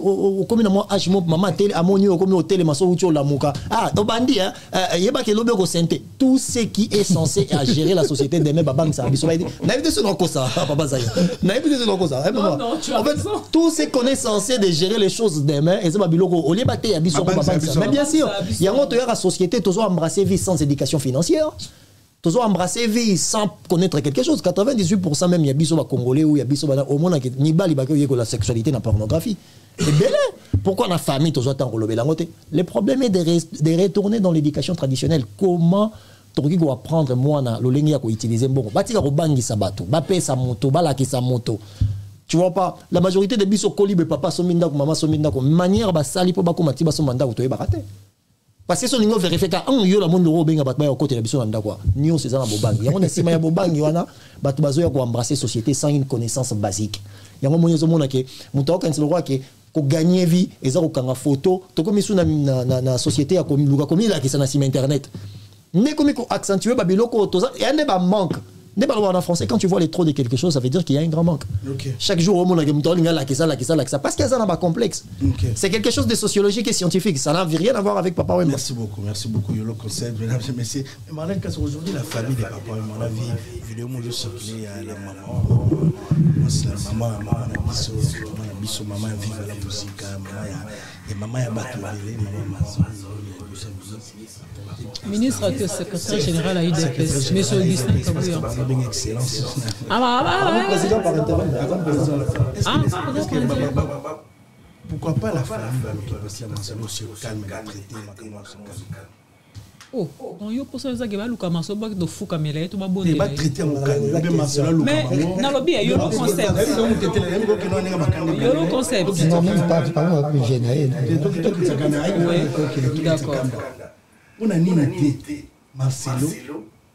na moi age mo mama tele amoni komi hôtel maso uti la muka ah to bandi hein yeba ke lobe ko sente tout ce qui est censé à gérer la société demain ba bangi sa biso ba dit na éviter ce non ça papa ça na éviter ce non ça en fait tout ce qu'on est censé de gérer les choses demain et ça ba biloko au lieu ba te biso ko ba bangi mais bien sûr il y a autre la société toujours embrasser vie sans éducation financière. Toujours embrasser vie sans connaître quelque chose. 98% même, il y a biso congolais ou il y a biso au monde qui ni bali que la sexualité, la pornographie. C'est belle. Pourquoi la famille toujours tant relové la montée? Le problème est de retourner dans l'éducation traditionnelle. Comment tu dois apprendre moi na l'olengi à utiliser bon. Batika robangi sabato, bapé sa moto, balaki sa moto. Tu vois pas, la majorité des biso kolibé papa sominda ko maman sominda ko manière ba sali po ba ko matiba so manda ko to baraté. Parce que ce niveau vérifié quand yo la monde ro benga batba ya côté la biso nda quoi nio c'est ça na bobangi yango na sima ya bobangi wana batu bazo ya ko embrasser société sans une connaissance basique yango monyezo mona ke muto ka nselo kwa ke ko gagner vie eza ko kanga photo to komi suna na société ya komi luka komi la ki sana sima internet ne komi ko accentuer ba biloko to ça et ne ba manque ne pas en français quand tu vois les trop de quelque chose ça veut dire qu'il y a un grand manque. Chaque jour au monde parce qu'il y a ça dans ma complexe. C'est quelque chose de sociologique et scientifique, ça n'a rien à voir avec Papa Wemba. Merci beaucoup Yolo Conseil, mesdames et messieurs. Mais Marlène Kass, aujourd'hui la famille de Papa Wemba, on a vu vidéo de circuler à la maman. La maman biso maman vive la musique maman ya bato belé maman Mazon ministre du secrétaire général à UDPS monsieur Augustin Kabouya excellence président par pourquoi pas la famille parce que Marcelo se calme et traiter oh non yo pour ça que baluka masoba do fuka mele to babonde il va traiter mon calme bien Marcelo mais na lobi yo le concept yo le concept non même pas plus général d'accord on a ni noté Marcelo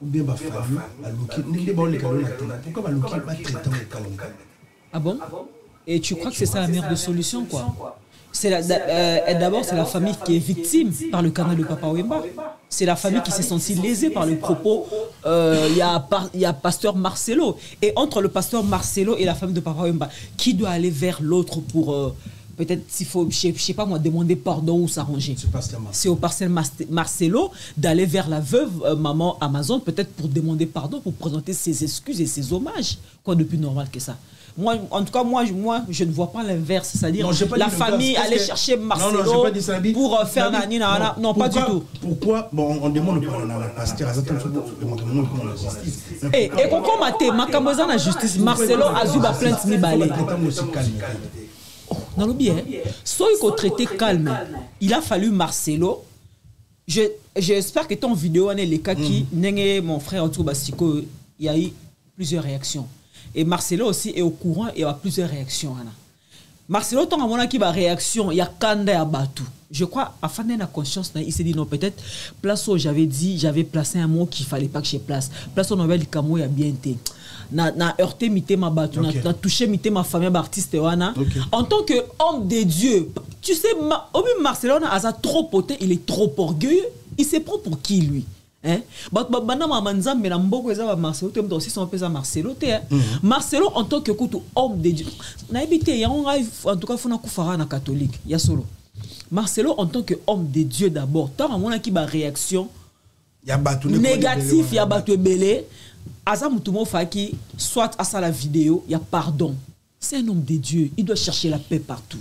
ou bien ma famille aluki ndenge ba le calme pourquoi baluki ba traiter mon calme ah bon et tu crois que c'est ça la meilleure des solutions quoi? D'abord, c'est la famille qui est victime par le canal de Papa Wemba. C'est la famille qui s'est sentie lésée par le propos. Il y a pasteur Marcelo. Et entre le pasteur Marcelo et la famille de Papa Wemba, qui doit aller vers l'autre pour peut-être, s'il faut, je sais pas moi, demander pardon ou s'arranger? C'est au pasteur Marcelo d'aller vers la veuve maman Amazon, peut-être pour demander pardon, pour présenter ses excuses et ses hommages. Quoi de plus normal que ça? Moi, en tout cas, moi, je ne vois pas l'inverse. C'est-à-dire la famille aller chercher Marcelo pour faire nani. Non, pas du tout. Pourquoi? Bon, on demande au pasteur. Et quand maté, Makamboza la justice, Marcelo Azuba plainte ni balé. Dans le bien, soit il faut traiter calme. Il a fallu Marcelo. J'espère que ton vidéo est les cas qui n'est mon frère autour Basiko. Il y a eu plusieurs réactions. Et Marcelo aussi est au courant et il y a plusieurs réactions. Marcelo, tant à mon qui va réaction, il y a Kanda et Abatou. Je crois, à fin de la conscience, il s'est dit non, peut-être, place où j'avais dit, j'avais placé un mot qu'il ne fallait pas que je place. Place où on avait dit qu'il y a bien été. Na heurté mité ma batou, na touché mité ma famille artiste wana. En tant qu'homme de Dieu, tu sais, Marcelo a trop poté, il est trop orgueilleux. Il se prend pour qui lui? Marcelo en tant que homme de Dieu, en tout cas, il faut catholique. Marcelo en tant que homme de Dieu d'abord, tant à mon qui a réaction négative, il y a battu belé. Azamutumo Faki, soit à ça la vidéo, il y a pardon. C'est un homme de Dieu, il doit chercher la paix partout.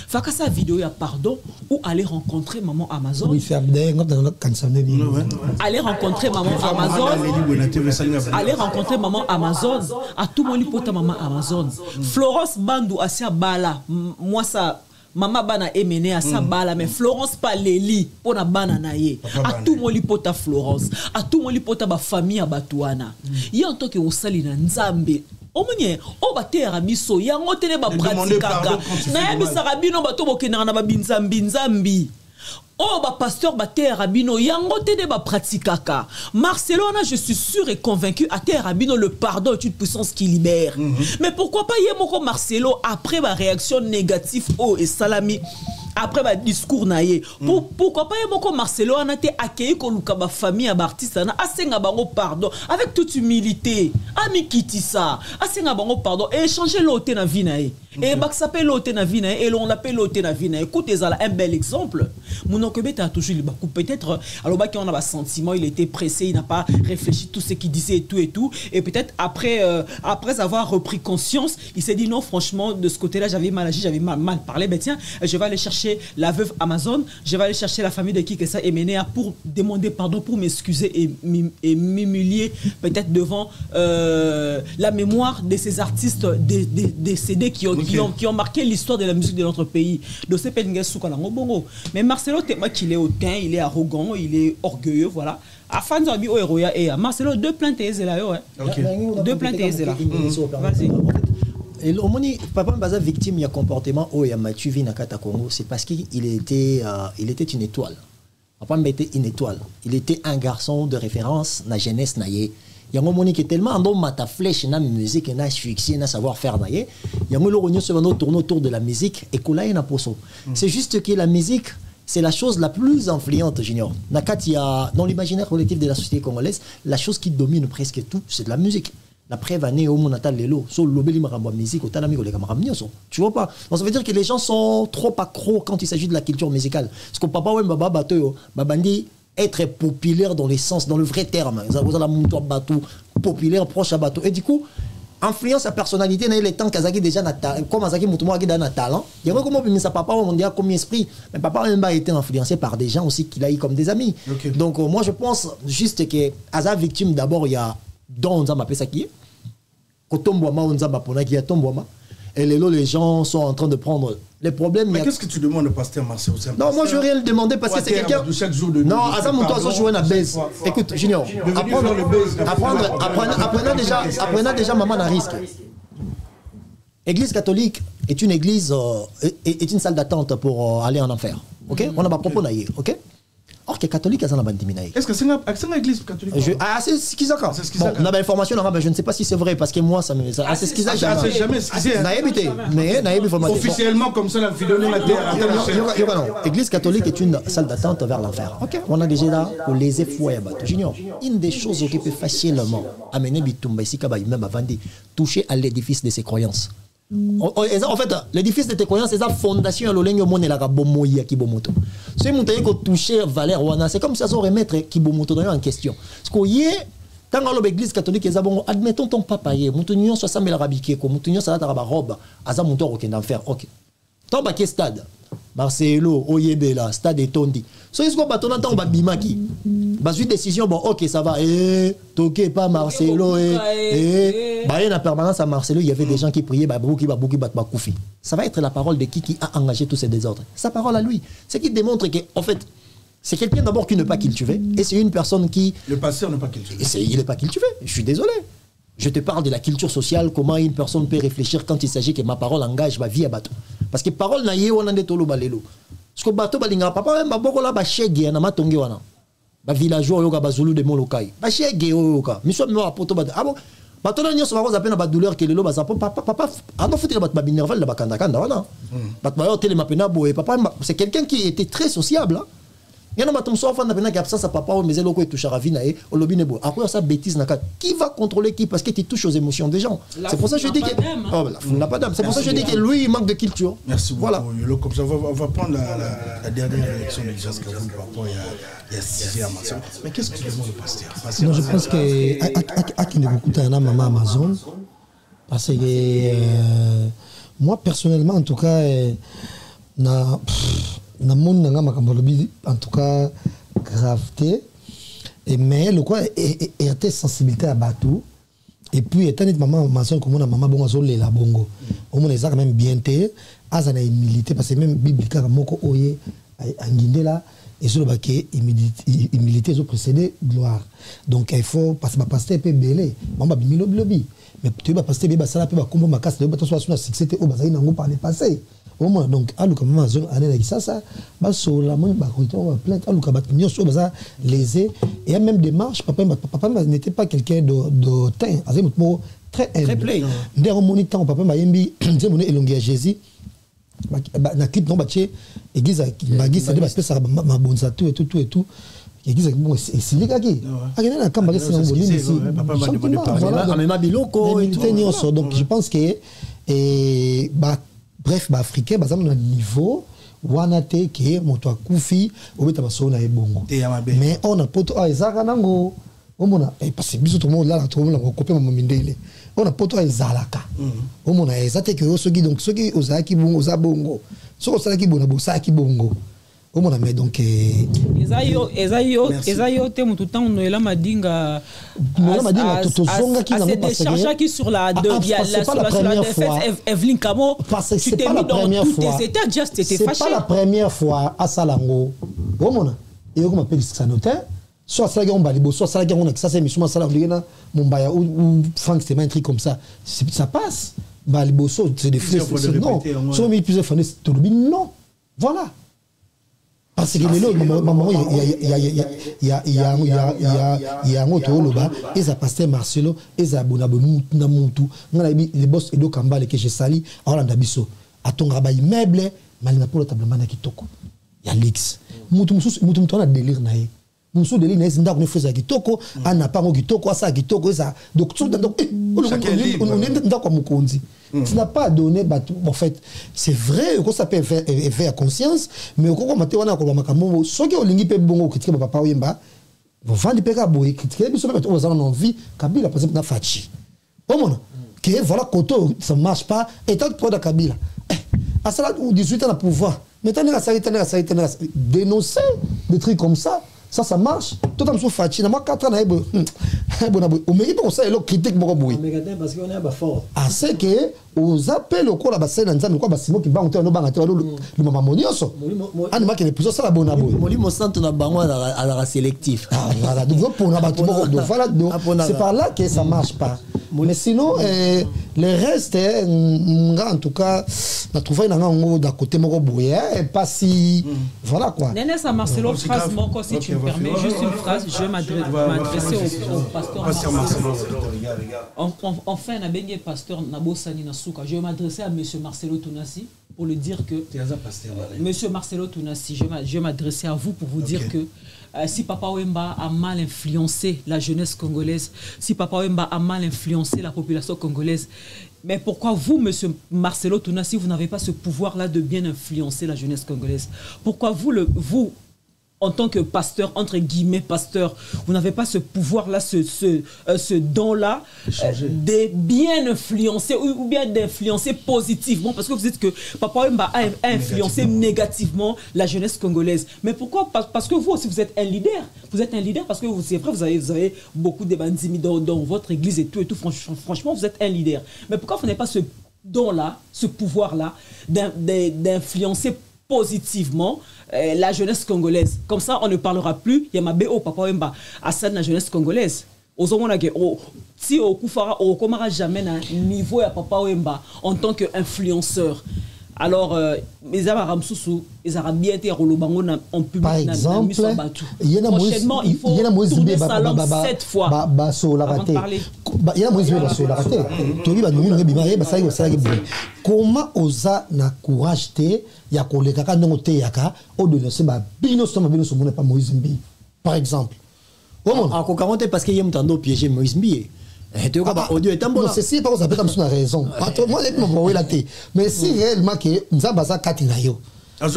Faka sa vidéo, il y a pardon ou aller rencontrer maman Amazon. Oui, aller rencontrer maman Amazon. Aller rencontrer maman Amazon. À tout le monde, maman Amazon. Florence Bandou, Asia Bala. Moi, ça. Maman bana emene à sa bala mais Florence pas Leli pour na bana naie à tout moli pota Florence à tout moli pota ba famille à Batouana y en tant que osali na nzambe o mwenye o batera miso ya ngotene ba pratikaka na ya misarabino bato bokena na ba binzambi nzambi oh, bah, pasteur, bah, terre rabino, yango tene ba pratikaka. Marcelo, je suis sûr et convaincu, à terre rabino, le pardon est une puissance qui libère. Mais pourquoi pas yemoko Marcelo, après ma réaction négative, oh, et salami, après ma discours naïe, pourquoi pas yemoko Marcelo, on a été accueilli comme ma famille, à artiste, asenga bango pardon, avec toute humilité, ami kitisa, asenga bango pardon, et échanger l'autre na vie naïe. Et bah, ça s'appelle l'autre na vie naïe, et l'on l'appelle l'autre na vie naïe. Écoutez, ça un bel exemple. Mon oncle a toujours peut-être alors bah on a un sentiment, il était pressé, il n'a pas réfléchi tout ce qu'il disait et tout et peut-être après avoir repris conscience, il s'est dit non franchement de ce côté-là j'avais mal agi, j'avais mal parlé, ben tiens je vais aller chercher la veuve Amazon, je vais aller chercher la famille de qui que ça et mener pour demander pardon, pour m'excuser et m'humilier peut-être devant la mémoire de ces artistes décédés qui ont marqué l'histoire de la musique de notre pays. Mais Marcelo qu'il est hautain, il est arrogant, il est orgueilleux, voilà. Afin de dire Eroya et Marcelo deux plaintes et là, deux plaintes et là. Vas-y. Et au moment papa Mbaza victime il y a comportement oh ya Mathieu Vinakata Congo, c'est parce qu'il était une étoile. Papa Mbaza était une étoile. Il était un garçon de référence na jeunesse naïe. Il y a un moment qui est tellement en mata flèche na musique na succès na savoir faire naïe. Il y a un moment qui tourne autour de la musique et kola na poso. C'est juste que la musique c'est la chose la plus influente, Junior. Dans l'imaginaire collectif de la société congolaise, la chose qui domine presque tout, c'est de la musique. La preuve année au Monatal Lelo, sur l'obéli maramba musique, au tanami ou les camaramnioso. Tu vois pas? Donc ça veut dire que les gens sont trop accros quand il s'agit de la culture musicale. Parce que papa ouais baba bateau, babandi être populaire dans le sens, dans le vrai terme. Vous avez la bateau populaire proche à bateau. Et du coup, influence sa personnalité na les temps kazaki déjà na comme azaki mutumo qui dans talent il y a comment puis sa papa on dit comme esprit mais papa même pas été influencé par des gens aussi qu'il a eu comme des amis donc moi je pense juste que aza victime d'abord il y a don nzamba pesa qui kotombwama nzamba pona qui a tombwama et les gens sont en train de prendre les problèmes. Mais qu'est-ce que tu demandes au pasteur Marcel? Non, moi je veux rien le demander parce que c'est quelqu'un. Non, Azam Moutoua, jouer à base. Écoute, Junior, apprenant déjà maman à risque. L'église catholique est une église, est une salle d'attente pour aller en enfer. Ok? On a pas propos naïe. Ok? Or que catholique, ça n'a pas d'intimidaï. Est-ce que c'est une église catholique? C'est ce qu'ils ont. Bon, on a l'information, je ne sais pas si c'est vrai parce que moi, ça me. C'est ce qu'ils ont. Jamais ce qu'ils ont. Officiellement, comme ça, la vidéo de la terre. L'église catholique est une salle d'attente vers l'enfer. Ok. On a déjà là pour les efforts. Junior, une des choses qui peut facilement amener Bitumba ici, même avant de toucher à l'édifice de ses croyances. En fait, l'édifice de tes croyances, c'est la fondation de l'Olengomon et la Rabomoya Kibomoto. Si vous avez touché Valère Wana, c'est comme si ça aurait mettre Kibomoto en question. Parce que quand l'église catholique est bon, admettons ton papa, Moutounion soit Samuel Rabike, Moutounion soit la robe, Azamonto au d'enfer. Ok. Tant que stade, Marcelo, Oyebela, stade et Tondi. So ils sont pas ton temps Bimaki. Bah une décision bon OK ça va toqué pas Marcelo bah en permanence à Marcelo il y avait des gens qui priaient bah Bouki Koufi. Ça va être la parole de qui a engagé tous ces désordres. Sa parole à lui. C'est qui démontre que en fait c'est quelqu'un d'abord qui n'est pas cultivé et c'est une personne qui le pasteur n'est pas cultivé. Il n'est pas cultivé. Je suis désolé. Je te parle de la culture sociale, comment une personne peut réfléchir quand il s'agit que ma parole engage ma vie à bateau. Parce que parole na ye wana ndetolo balelo. Parce que bateau balinga papa ba boko la ba shege na matongi wana. Ba villageois yoka ba zulu de molokai. Ba shege yoka. Miso me wa poto ba abo. Bateau na nyoso ba koza pena ba douleur que lelo ba sa papa ando futi ba ba minerval ba kanda kanda wana. Ba ba yo tele mapena boye papa c'est quelqu'un qui était très sociable hein. Il y a un matin soir, on a absence à papa, mais il y a touché à Ravina et au lobby nebo. Après ça, bêtise qui va contrôler qui parce que tu touches aux émotions des gens. C'est pour ça que je dis que c'est pour ça que je dis que lui il manque de culture. Merci beaucoup. Voilà. Comme ça, on va prendre la dernière élection de Jazz Kavoul par rapport il y a 6 ans. Mais qu'est-ce que tu demandes au pasteur? Non, je pense que Akine beaucoup à maman Amazon parce que moi personnellement en tout cas na monde nanga makambolobi en tout cas graveté et mais le quoi était sensibilité à bateau et puis étant net maman mention comme on a maman bon azole la bongo on les a quand même bien té azana humilité parce que même biblique moko oye anginde là et sur le baquet humilité ont précédé gloire donc il faut parce que pasteur peut belé maman bimilo blobi mais tu vas pasteur ba sala peut ba kombo makasi de bato soit succès au bazali nango par le passé au moins donc aluka maman zone année là ça ba so la mon ba konton plainte aluka bat nyoso baza lésé et même démarche papa n'était pas quelqu'un de teint azé mo très play ndero monitant papa mayembi nzemone elongi ya Jésus na clip non baché église bagi ça parce que ça ma bonza tout et tout église bon c'est les gars qui agena na kamba c'est un volume ici papa même biloko et tout donc je pense que et bref africain bazam na niveau wana te ke moto akufi obeta basona ebongo mais on a poto ezaka nango omona parce que biso tout le monde là tout le monde copier mon mindele on a poto ezalaka omona ezate ke osoki donc soki ozaki bongo ozabongo soko salaki bona bosaki bongo omona mais donc ezayo te mutu temps noela madinga tozonga ki nango parce que qui sur la Evelyne Kamo tu t'es mis dans tout c'était juste c'était fâché c'est pas la première fois à Salango omona et comme appelle ça notaire soit ça on balibo soit ça on ça c'est misuma sala ndena Mumbaya ou Frank c'est un truc comme ça ça passe balibo c'est des flèches non so mi plusieurs fois tout le non voilà parce que maman il y a un autre là et ça pasteur Marcelo et ça bonabo na mutu ngala les boss edo kambale que je sali alors ndabiso atonga ba immeuble malina pour tablement na kitoko ya lix mutu na délire na ye musu délire na zinda ko feza kitoko ana pa ngo kitoko asa kitoko ça donc tout donc on est dans comme mukonzi tu n'as pas donné en fait c'est vrai que ça peut faire conscience mais quand maté wana ko makambo soki olingi pe bongo critiquer papa oyemba vont vendre peka boy critiquer biso pe on a envie kabila par exemple na fachi omona que voilà, Koto, ça ne marche pas, et tant que Kabila. À ça, 18 ans à pouvoir. Maintenant, dénoncer des trucs comme ça. Ça marche. Tout le monde fait. Moi, 4 ans, on mérite pour ça, il critique beaucoup. Parce qu'on est fort. Ah, c'est que, aux appels au cours de la scène, on qui va entrer le maman monioso. Anima qui n'est plus ça la bonne abou. Molimo sant na bango à la sélectif. Ah, voilà. Donc, pour c'est par là que ça marche pas. Mais sinon, les restes, en tout cas, on a trouvé d'un côté et pas si. Voilà quoi. Néné, ça Marcelo, phrase, si tu me permets, juste une phrase, je vais m'adresser au pasteur Marcelo. Enfin, on a bien pasteur Nabo Sani Nasuka. Je vais m'adresser à M. Marcelo Tounassi pour lui dire que. Monsieur Marcelo Tounassi, je vais m'adresser à vous pour vous dire que. Si Papa Wemba a mal influencé la jeunesse congolaise, si Papa Wemba a mal influencé la population congolaise, mais pourquoi vous, monsieur Marcelo Tounassi, vous n'avez pas ce pouvoir-là de bien influencer la jeunesse congolaise? Pourquoi vous, en tant que pasteur, entre guillemets pasteur, vous n'avez pas ce pouvoir-là, ce don-là, de bien influencer ou bien d'influencer positivement? Parce que vous dites que Papa Wemba a influencé négativement la jeunesse congolaise. Mais pourquoi? Parce que vous aussi, vous êtes un leader. Vous êtes un leader parce que c'est vrai, vous avez beaucoup de bandits dans votre église et tout. Franchement, vous êtes un leader. Mais pourquoi vous n'avez pas ce don-là, ce pouvoir-là, d'influencer positivement la jeunesse congolaise? Comme ça, on ne parlera plus. Il y a ma BO, Papa Wemba, à ça de la jeunesse congolaise. Si on ne commencera jamais à un niveau à Papa Wemba en tant qu'influenceur, alors, les Aramsousou, ils auront bien été en public. Par exemple, prochainement, il faut tourner sa langue 7 fois avant de parler. Il y a Moïse Béba, la raté. Comment osa na courage te ya koleka ka ndongo te yaka o dénoncer ba bino somona pas Moïse Mbi par exemple. En kokamonte parce que yem tando piéger Moïse Mbi. Non, c'est pas ça peut comme raison. Moi, mais si réellement que nous avons ça Katinayo. Il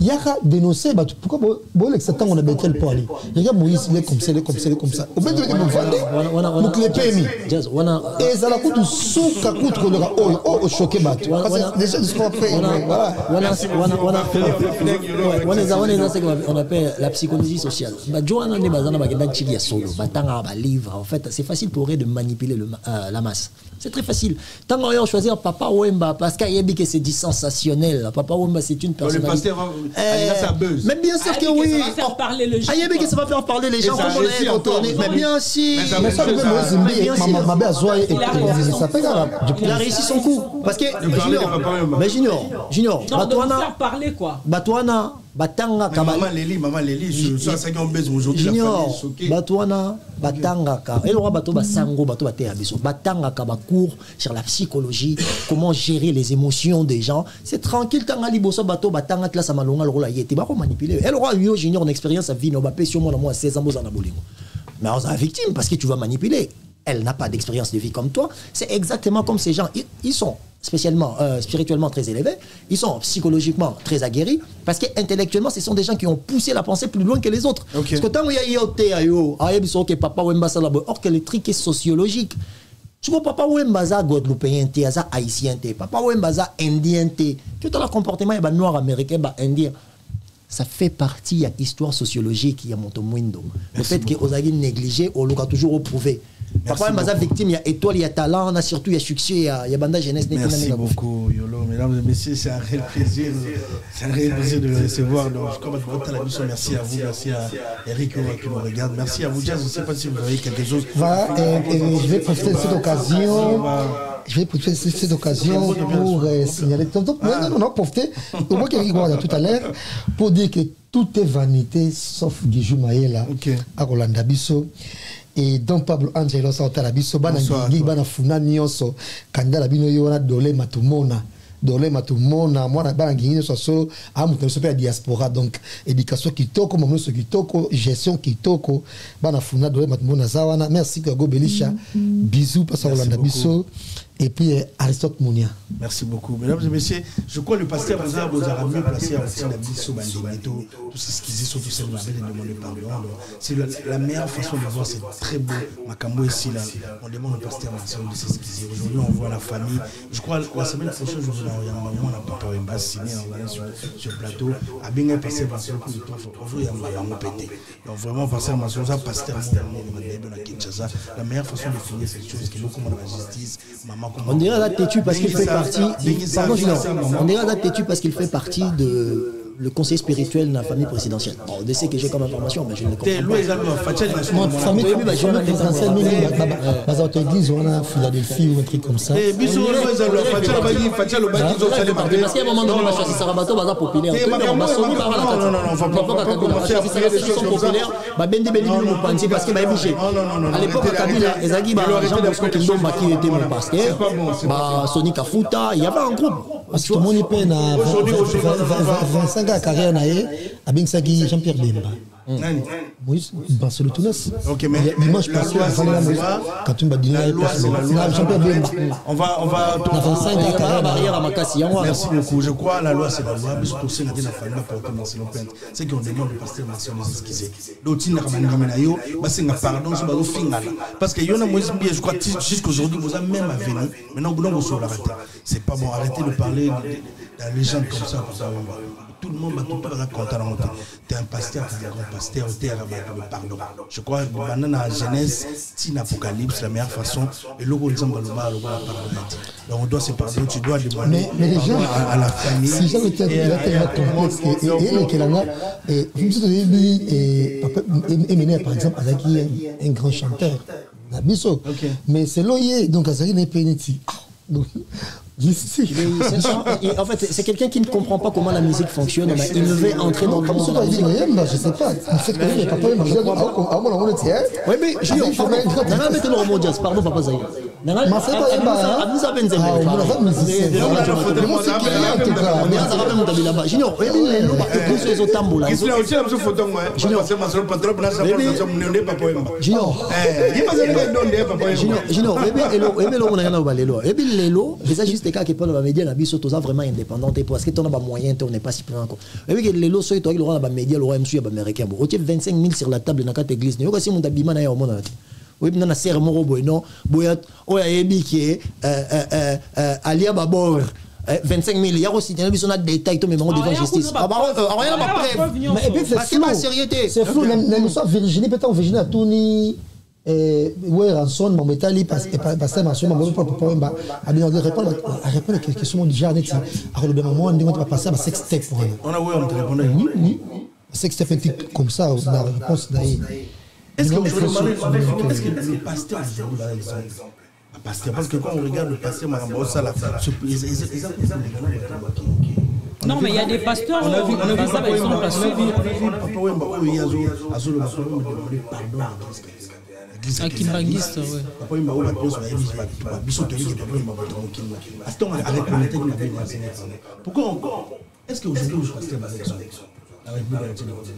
y a dénoncé, pourquoi l'exceptant on a bien quel point? Regarde Moïse, il est comme ça, il est comme ça, il est comme ça. Au même temps que vous clé PMI. Et ça la coûte sous qu'à coûte qu'on aura au choqué battu. Déjà, ce qu'on fait. On appelle la psychologie sociale. En fait, c'est facile pour eux de manipuler la masse. C'est très facile. Tant qu'on va choisir Papa Wemba, parce qu'il y a dit que c'est du sensationnel. Papa Wemba, c'est une personnalité. Le pasteur, ça buzz. Mais bien sûr que oui. Ça va faire parler les gens. Il y a dit que ça va faire parler les gens. Mais bien sûr. Mais ça, il a réussi son coup. Parce que Junior, Batouana, Batanga Maman Léli, ça qui ont besoin aujourd'hui. Junior, Batouana, Batanga, et le roi Bato Basango, Bato Baté Abiso, Batanga Kabakour sur la psychologie, comment gérer les émotions des gens. C'est tranquille, Tangali Bosso Bato Batanga, là, ça m'a longa le rôle à Yété, Bako manipuler. Et le roi Yo Junior, une expérience à vie, on va payer sur moi, 16 ans, Bozana Bolingo. Mais on est la victime parce que tu vas manipuler. Elle n'a pas d'expérience de vie comme toi. C'est exactement comme ces gens. Ils sont spirituellement très élevés. Ils sont psychologiquement très aguerris. Parce qu'intellectuellement, ce sont des gens qui ont poussé la pensée plus loin que les autres. Parce que tant qu'il y a Papa Wemba, or que le truc est sociologique. Tu vois, Papa Wemba, Guadeloupéen, Haïtien, Papa Wemba, Indien, tout le comportement est noir américain, indien. Ça fait partie de l'histoire sociologique qui est mon Mwindo. Le fait que vous avez négligé, on l'a toujours prouvé. Papa est victime, il y a étoile, il y a talent, on a surtout il y a succès, il y a bande jeunesse. Merci beaucoup, Yolo. Mesdames et messieurs, c'est un réel plaisir. C'est un réel plaisir de le recevoir. Merci à vous, merci à Eric qui nous regarde. Merci à vous, Jazz. Je ne sais pas si vous avez quelque chose. Je vais profiter de cette occasion. Je vais profiter de cette occasion pour signaler. Non, profiter. Au moins qu'il y a tout à l'heure pour dire que tout est vanité sauf Guijou Maïla à Rolanda Bisso. Et Don Pablo Angelo Sautala Bisso, Bana Gigi, Bana Funa Nyonso, Kandala Bino Yona, Dole Matumona. Dole Matumona, moi, Bana Gigi, so, Amuto, so, diaspora, donc, éducation Kitoko, moment Kitoko, gestion Kitoko, Bana Funa, Dole Matumona, Zawana, merci, Kago Belisha, bisous, parce que Rolanda Bisso. et puis Aristote Mounia. Merci beaucoup. Mesdames et messieurs, je crois que le pasteur Bazar vous aura mieux placé à retirer la bise au Bandimito, tout ce qui est surtout celle de demander pardon. C'est la meilleure façon de voir, c'est très beau. Makambo ici, là, on demande au pasteur Marcelo de s'excuser. Aujourd'hui, on voit la famille. Je crois la semaine prochaine, je vous envoie un moment, on a Papa Wemba signé sur le plateau. A bien un pasteur Marcelo pour le temps, aujourd'hui, il y a un pété. Donc vraiment, pasteur Marcelo, ça, pasteur Kinshasa, la meilleure façon de finir cette chose, qui est beaucoup dans la justice. On dirait là têtu parce qu'il fait partie. Pardon, on dirait là têtu parce qu'il fait partie de le conseil spirituel de la famille présidentielle. Bon, on sait que j'ai comme information, mais je ne le comprends pas. Ma famille présidentielle, mais dans l'église, on a Philadelphie ou un truc comme ça. Parce qu'à un moment donné, on a choisi Sarabato, on va populaire. Non, on va pas commencer à faire des choses populaires. Parce qu'il m'a bougé. À l'époque, Kabila, Ezagi, Jean Bosco Kindomba qui était mon pasteur, Sonic Afuta, il y avait un groupe. Parce que tout le monde est peine à 25 ans à carrière, avec Jean-Pierre Bemba. Moïse, Barcelone Tunis. Ok, mais dimanche passé, quand tu m'as dit Jean-Pierre Bemba. On va la barrière à Makassi. Merci beaucoup. Je crois la loi, c'est la loi. Mais surtout, c'est la famille pour Marcelo Pente. C'est qu'on demande le pasteur Marcelo de s'excuser. D'autres, il n'y a pas pardon, parce que je crois jusqu'aujourd'hui, vous avez même venu. Maintenant, vous l'arrêter. C'est pas bon. Arrêtez de parler de la légende comme ça. Tout le monde va tout le content. Tu es un pasteur, tu es un grand pasteur, tu es un pardon. Je crois que dans la Genèse, c'est l'Apocalypse, la meilleure façon. Et le rôle de donc on doit se pardonner, tu dois demander mais les gens, à la famille. Si jamais tu as complexe, et vous me par exemple, Azaki est un grand chanteur, mais c'est l'oyer, donc Azaki n'est pas ici. En fait, c'est quelqu'un qui ne comprend pas comment la musique fonctionne, mais il veut entrer dans le monde de la musique. Je sais pas. Oui, mais je mettre le roman jazz, pardon, papa Zahir. Juste cas qui peuvent les médias sont vraiment indépendants parce que tu as moyen on n'est pas si près encore et puis les lots toi il aura les médias le MC américain bon 25 000 sur la table dans cette église ne aussi mon tabima na yo mona oui na na serre moro boy non boyat o ya ebi qui alia babor 25 000 il y a aussi des détails tout mais devant justice mais et puis c'est pas sérieuté c'est flou nous sommes Virginie peut-être Virginie à Tony ouais rançon mon métal parce que Marcelo mon papa Wemba a bien répondre à quelques questions déjà net alors le moment on va passer à sextape pour on a on te répondre oui sextape comme ça la réponse d'ailleurs est-ce que le pasteur par exemple pasteur parce que quand on regarde le pasteur Marambo ça la non, mais il y a des pasteurs. On a vu Papa Wemba il y a Azolo pardon à Kimbangiste, oui. Pourquoi est-ce que aujourd'hui vous passez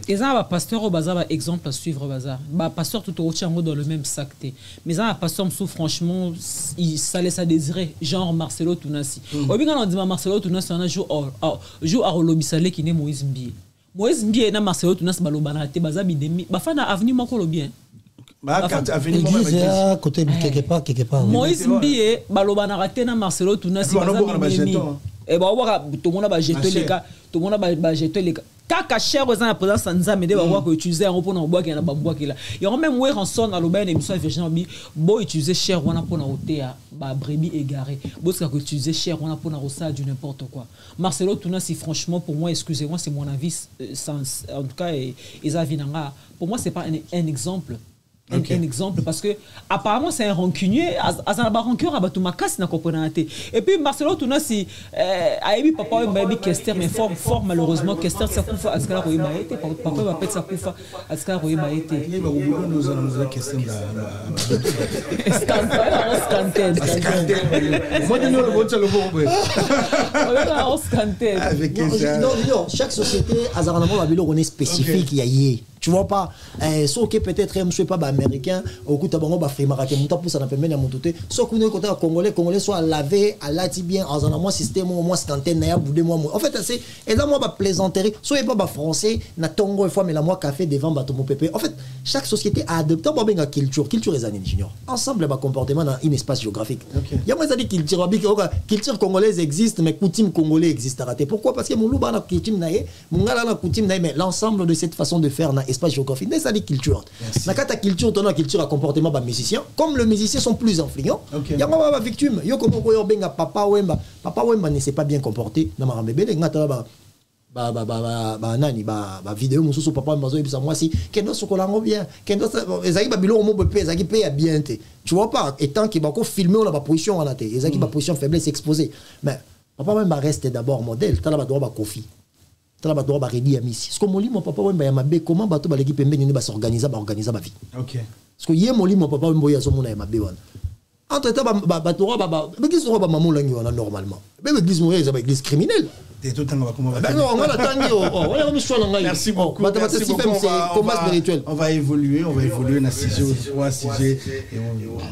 et ça, pasteur au bazar, exemple à suivre au bazar. Pasteur tout au tchango dans le même sac. Mais ça, pasteur me souffre franchement, ça laisse à désirer. Genre Marcelo Tounassi. Au bien quand on dit Marcelo Tounassi, on a joué à Rolobisale qui n'est Moïse Mbie. Moïse Mbie et Marcelo Tounassi, Balobanate, Bazabi Demi. Bafana avenue Makolo bien. L'église est à côté quelque part. Moïse Mbie, Balobanate, Marcelo Tounassi, Bazabi Demi. Et bah, tout le monde a jeté les gars. Tout le monde a jeté les gars. Kaka cher aux ans présent sans amener à voir que utiliser un repos dans bois qui est dans bois qui là. Il y a même ouais rançon dans le bain émission Virginie bon utiliser cher on a pour noter à brebis égaré. Bon c'est que utiliser cher on a pour noter du n'importe quoi. Marcelo Tounassi franchement pour moi excusez-moi c'est mon avis en tout cas et Zavinanga pour moi c'est pas un exemple. Un exemple parce que apparemment c'est un rancunier azanaba rancœur abatou makas na comprenante et puis Marcelo Tounassi aibi papa mbabi Kester mais fort malheureusement Kester ça kufa askala ko iba été papa va peut-être ça kufa askala ko iba été il va nous allons Kester moi de nous le bon avec non chaque société azanaba babilo on est spécifique yayé Tu vois pas, sauf que peut-être je ne suis pas américain, au coup de bango ba frima raté monta pour ça n'a pas mené à mon touté. Sauf que nous côté congolais soit lavé à lati bien en un mois système au moins cinquantaine na boudé moi. En fait c'est et là moi ba plaisanterie, soit pas français na tongo une fois mais la moi café devant bateau mon pépé. En fait chaque société a adopté ba benga culture les années junior. Ensemble ba comportement dans un espace géographique. Il y a moi ça dit culture congolaise existe mais coutume congolais existe raté. Pourquoi? Parce que mon louba na coutume naé, mon gars na coutume naé mais l'ensemble de cette façon de faire espace géographique, mais ça dit culture. La culture, ton culture à comportement de musicien. Comme les musiciens sont plus influents, il y a pas victime. Yo comme ko benga Papa Wemba ne s'est pas bien comporté dans ma bébé ngata ba vidéo mususu Papa Wemba zo ebisa moi si kendo sokolango bien kendo ezaki ba bilo mo bepé ezaki pe ya bien té. Tu vois pas étant qui ba ko filmer on a ba position en la té. Ezaki ba position faiblesse exposée. Mais Papa Wemba reste d'abord modèle, tala ba droit ba kofi. Tala ba droit ba redi ya misi. Ce que moli mon Papa Wemba ya mabe comment bato ba l'équipe pembeni ne ba s'organiser ba vie. OK. Parce que yé moli mon Papa Wemba ya so mona ya mabe wana. Entre temps ba droit ba église droit ba maman langi wana normalement. Même église moya ça ba église criminelle. Merci beaucoup. On va évoluer dans sujet et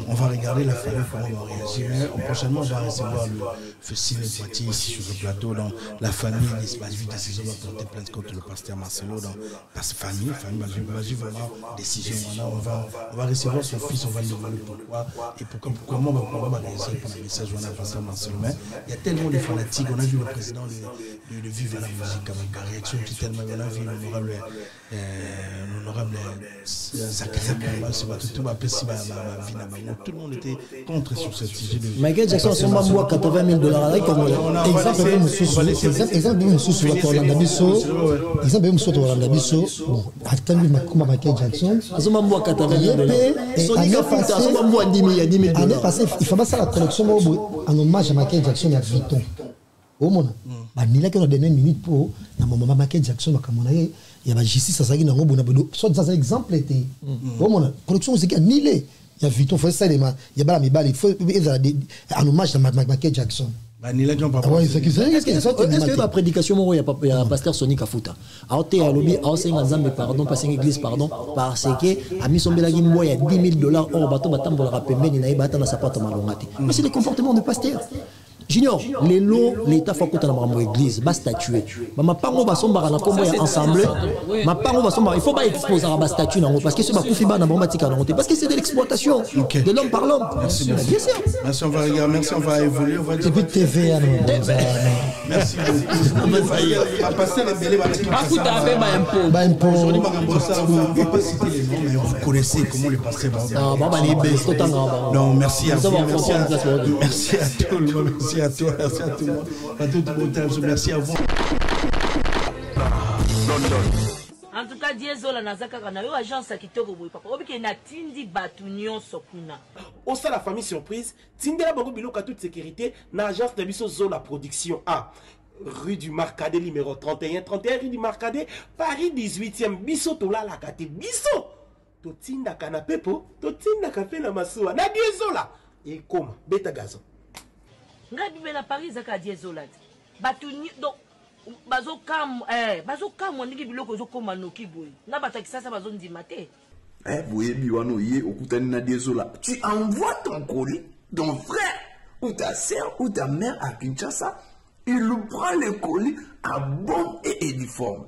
on va regarder la famille comment on va réagir. Prochainement, on va recevoir le Fessine Poitiers ici sur le plateau. Dans la famille, l'espace vu décision va porter plainte contre le pasteur Marcelo. Dans la famille, vraiment décision. On va recevoir son fils, on va lui demander pourquoi et pourquoi on va réagir pour le message de pasteur Marcelo. Mais il y a tellement de fanatiques. On a vu le président de vivre la musique avec la réaction qui est tellement on a vu l'honorable Zakaria tout le monde était contre sur ce sujet de Michael Jackson son mambo à $80,000 exemple Michael Jackson son mambo à $80,000 année passée il faut pas ça la collection en hommage à Michael Jackson à Vuitton au monde banila que dans dernière minute pour na maman Michael Jackson makamona il y a justice ça qui na ngobona bodo soit ça exemple était au monde production c'est annulé il y a Vuitton faut ça les il y a bala mi bali il faut en hommage à Michael Jackson banila qui on pas est-ce que la prédication moi il y a pasteur Sonic Afuta a été à lobby a aussi nzambe pardon pas une église pardon parce que a mis son belagi moi il y a $10,000 or bato batambola rapembeni na ibata na sapato malongate mais c'est le comportement de pasteur Junior, les lots, l'État faut que tu aies une église, va statuer. Ma parole va somber à la combo ensemble. Ma parole va somber. Il faut pas exposer à la statue parce que c'est ma coufiba na bombatika na parce que c'est de l'exploitation de l'homme par l'homme. Merci, bien sûr. Merci, on va regarder, merci, on va évoluer, on va dire. TV merci beaucoup. On va passer les belles aujourd'hui, on va pas citer les noms, mais vous connaissez comment les passer. Non, merci à vous, merci à tout le monde. Merci à toi, merci à tout le monde. Merci à vous. En tout cas, Diezola Nazaka na yo agence à kitoko boy papa. Obike na tindi batunyon sokuna. Au sein de la famille surprise, tindela bango biloka toute sécurité na agence de biso Zola production A. Rue du Marcadet numéro 31 rue du Marcadet, Paris 18e biso tola la kate biso. To tinda canapé po, to tinda café na masuwa. Na Diezola. Et comme beta gazon. Nga bibe na Paris zaka Diezola. Batuni donc bazo kam ndiki biloko zo koma noki boy. Na batakisa sa bazo ndima te. Boye biwano ye okutani na Diezola. Tu envoies ton colis, ton frère ou ta sœur ou ta mère à Kinshasa, il prend le colis à bon et uniforme.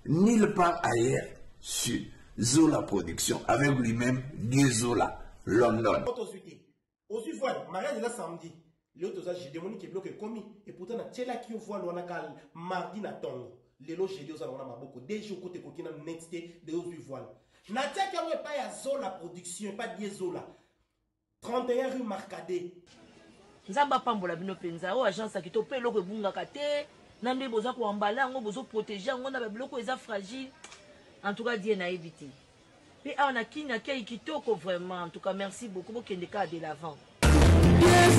Nulle part ailleurs sur Zola Production avec lui-même Diezola London. Aujourd'hui voilà, mariage là samedi. L'autre j'ai demandé que bloque commis et pourtant na tela qui voit l'on a mardi na tongo. Lelo j'ai dit aux on a beaucoup des jours côté kokina nexté de aujourd'hui voilà. Na tia qui a pas ya Zola Production pas Diezola. 31 rue Marcadet. Nzamba pambola bino penza o agence qui to pe loko bunga kate nande boza ko embala ngo bozo protéger ngo na ba biloko eza fragile. En tout cas Dieu na évité. Et on a kinya kei kitoko vraiment en tout cas merci beaucoup pour qu'il de l'avant. Yes,